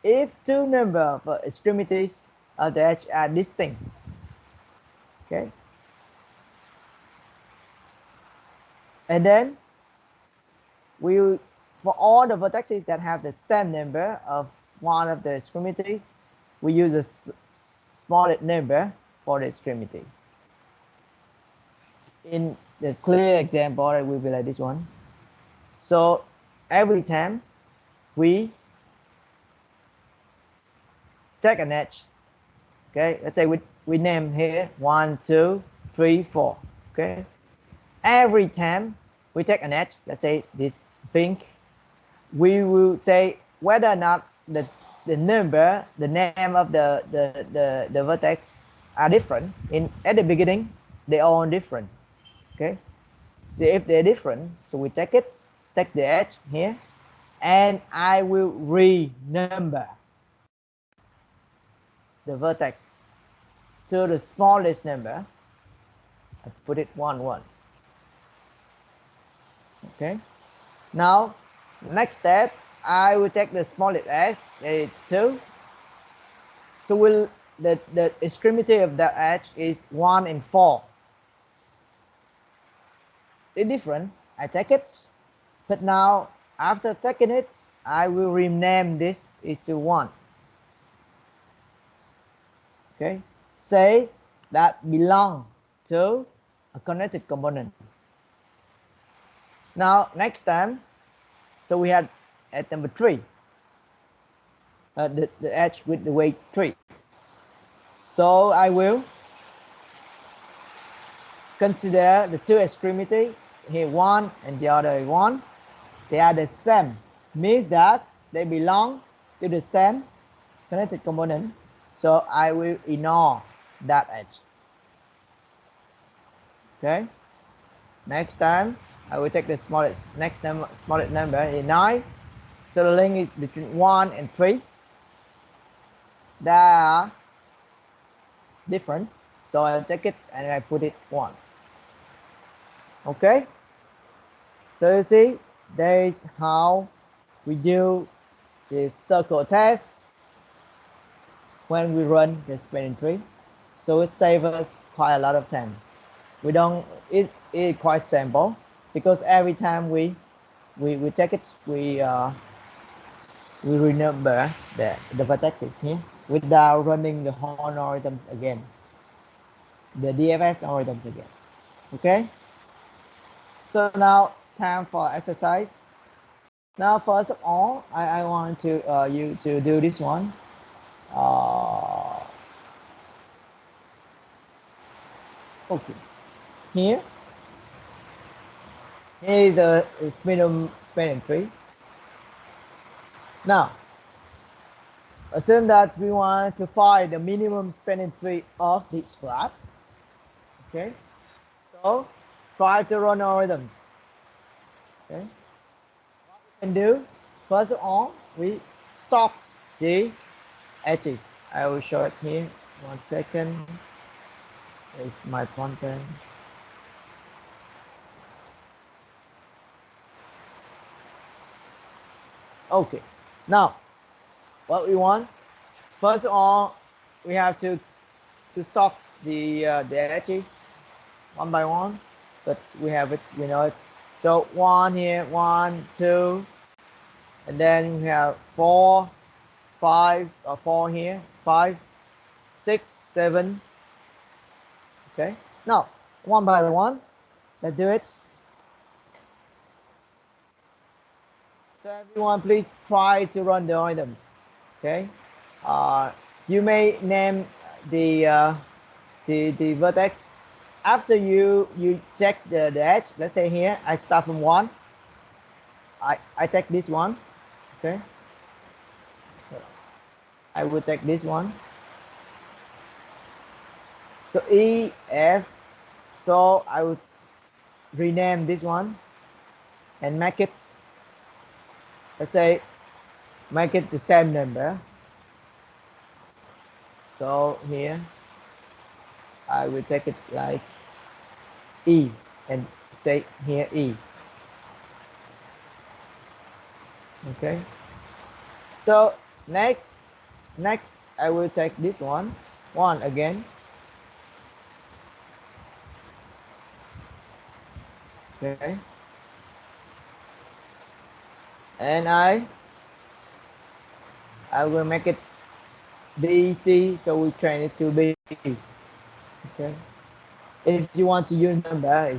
if two number of extremities of the edge are distinct. Okay, and then we will, for all the vertices that have the same number of one of the extremities, we use the smallest number for the extremities. In the clear example, it will be like this one. So every time we take an edge, okay, let's say we name here 1, 2, 3, 4. Okay, every time we take an edge, let's say this pink, we will say whether or not the number, the name of the vertex are different. At the beginning, they are all different. Okay, so if they're different, so we take the edge here, and I will renumber the vertex to the smallest number. I put it 1, 1. Okay, now next step, I will take the smallest edge, 2. So the extremity of that edge is 1 and 4. It's different. I take it, but now after taking it, I will rename this is to 1. Okay, say that belong to a connected component. Now next time, so we had at number 3, the edge with the weight 3. So I will consider the two extremities here, 1 and the other 1. They are the same, means that they belong to the same connected component. So I will ignore that edge. Okay, next time I will take the smallest number is 9. So the length is between 1 and 3. They are different, so I'll take it and I put it 1. Okay, so you see, there is how we do the circle test when we run the spelling tree. So it saves us quite a lot of time. We don't, it is quite simple, because every time we take it, we remember the vertices here without running the whole algorithms again, the DFS algorithms again. Okay, so now time for exercise. Now first of all, I want to you to do this one. Okay, here is a minimum spanning tree. Now assume that we want to find the minimum spanning tree of this graph. Okay, so try to run algorithms. Okay, what we can do, first of all, we sort the edges. I will show it here. 1 second. Here's my content. Okay, now what we want, first of all, we have to sort the edges one by one, but we have it, we know it. So 1 here, 1, 2, and then we have 4, 5, or 4 here, 5, 6, 7. Okay, now one by one, let's do it. So everyone, please try to run the items. Okay, you may name the vertex after you check the edge. Let's say here I start from 1. I take this one. Okay, so I will take this one. So E, F, So I will rename this one and make it, let's say, make it the same number. So here I will take it like E and say here E. Okay, so next I will take this one again. Okay, and I will make it B, C, so we train it to B. Okay, if you want to use number,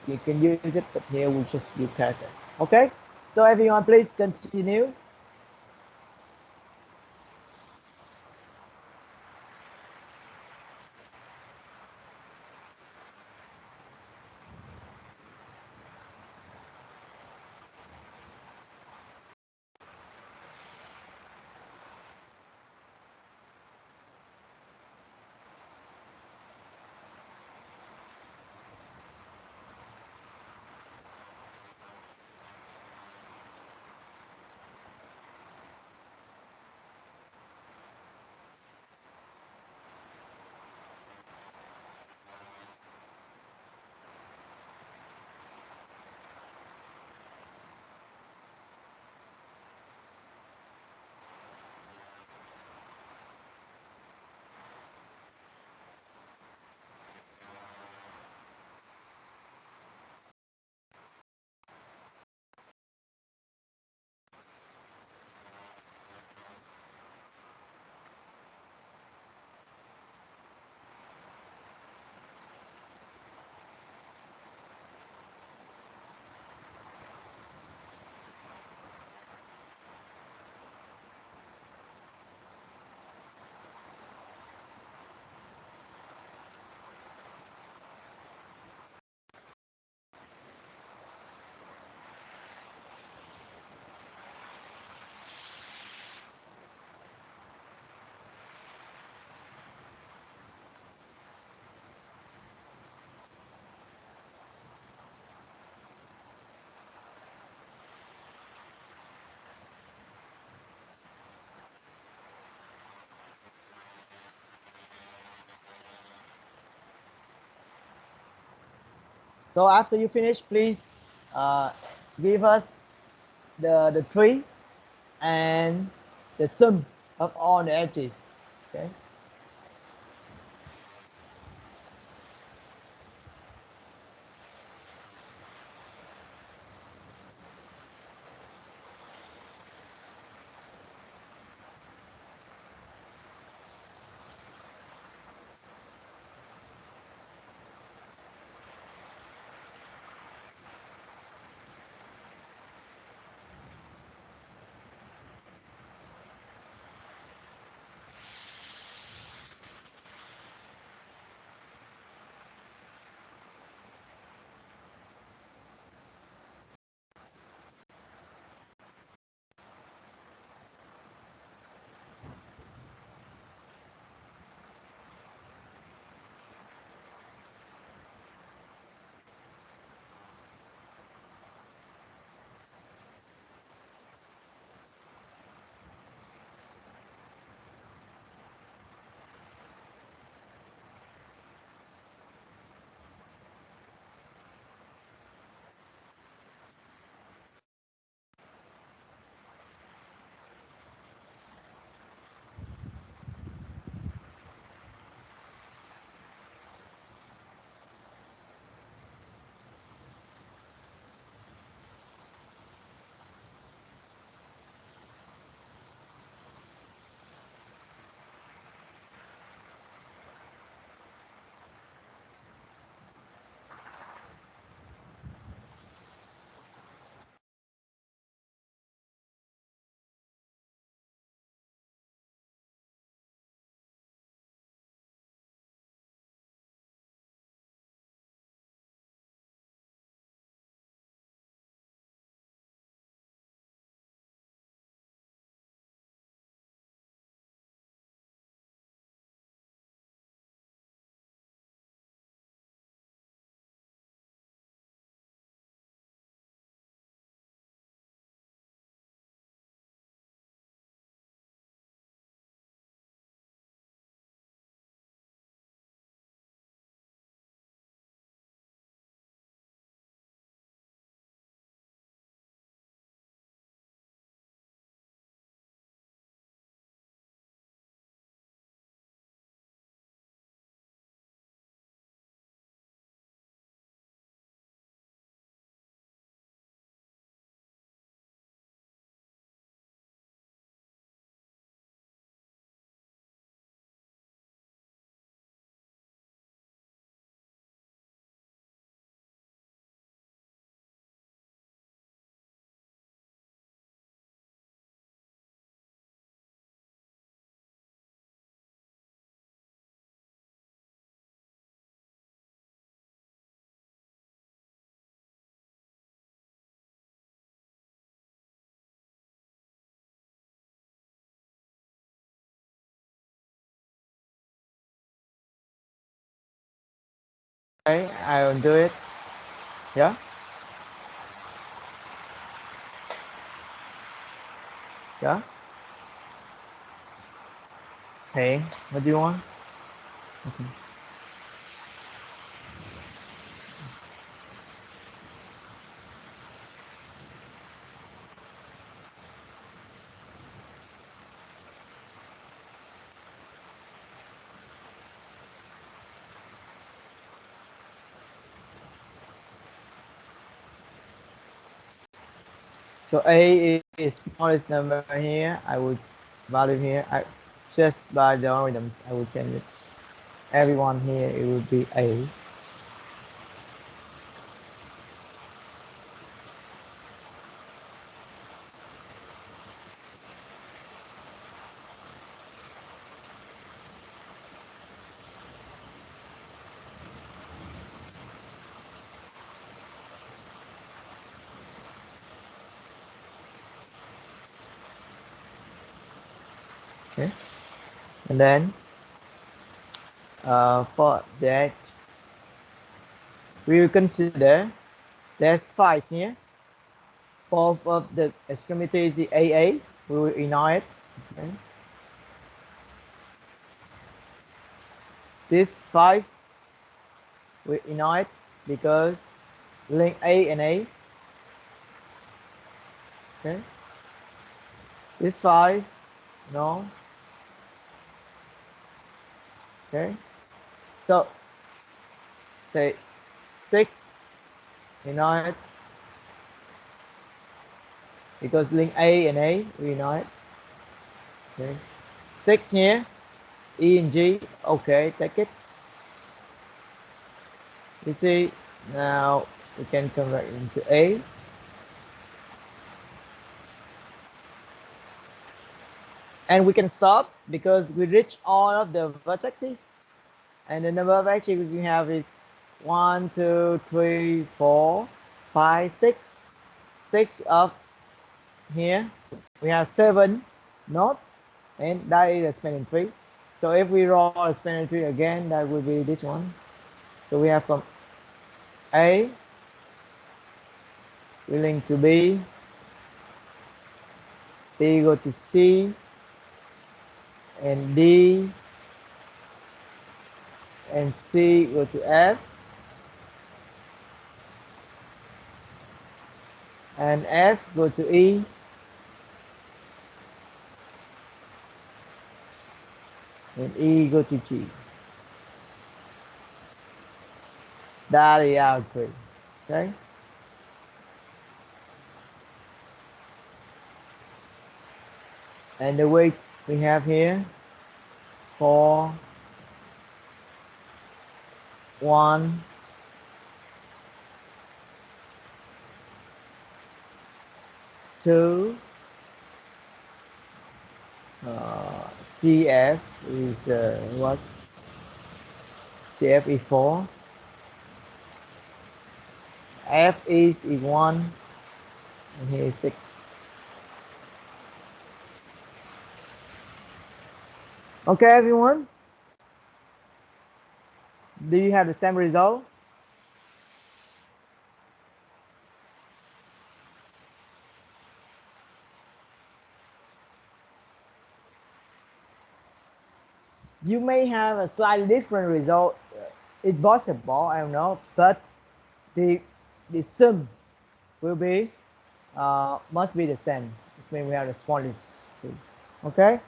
you can use it, but here we just use pattern. Okay, so everyone please continue. So after you finish, please give us the tree and the sum of all the edges. Okay. I will do it. Yeah. Yeah. Okay. What do you want? Okay. So A is smallest number here. I would value here. I just by the algorithms I will change it. Everyone here it will be A. Okay. And then for that we will consider there's 5 here. Both of the extremities the AA. We will ignore it. Okay. This 5 we ignore it because link A and A. Okay. This 5 no. Okay. So say 6 ignore it because link A and A we ignore it. Okay. 6 here. E and G, okay, take it. You see, now we can convert into A. And we can stop because we reach all of the vertices. And the number of edges we have is 1, 2, 3, 4, 5, 6. 6 up here. We have 7 nodes, and that is a spanning tree. So if we roll a spanning tree again, that will be this one. So we have from A, we link to B, B go to C, and D, and C go to F, and F go to E, and E go to G. That is our tree. Okay. And the weights we have here 4, 1, 2, CF is what? CF is 4, F is 1, and here is 6. Okay, everyone. Do you have the same result? You may have a slightly different result. It's possible, I don't know, but the sum will be must be the same. This means we have the smallest. Okay.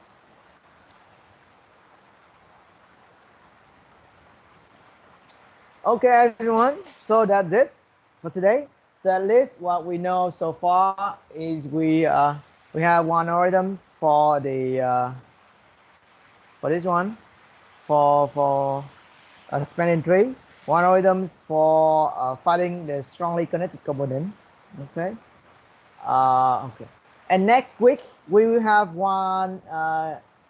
Okay, everyone. So that's it for today. So at least what we know so far is we have one algorithms for the for this one for a spanning tree. One algorithms for finding the strongly connected component. Okay. Okay. And next week we will have one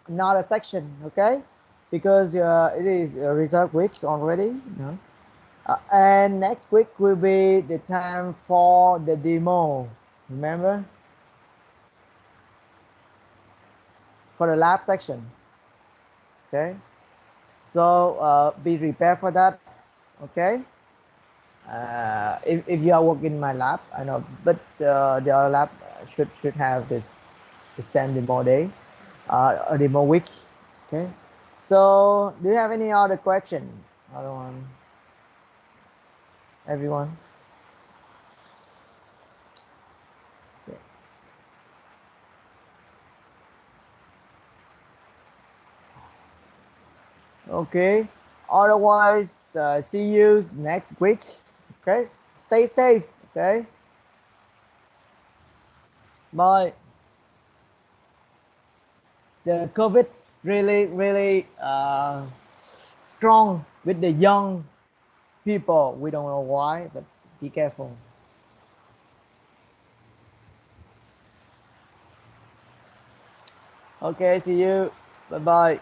another section. Okay, because it is a result week already. No? And next week will be the time for the demo. Remember, for the lab section. Okay, so be prepared for that. Okay, If you are working in my lab, I know, but the other lab should have this the same demo day, a demo week. Okay. So, do you have any other question? Other one? Everyone? Okay. Okay. Otherwise, see you next week. Okay. Stay safe. Okay. Bye. The COVID really strong with the young people. We don't know why, but be careful. Okay, see you. Bye bye.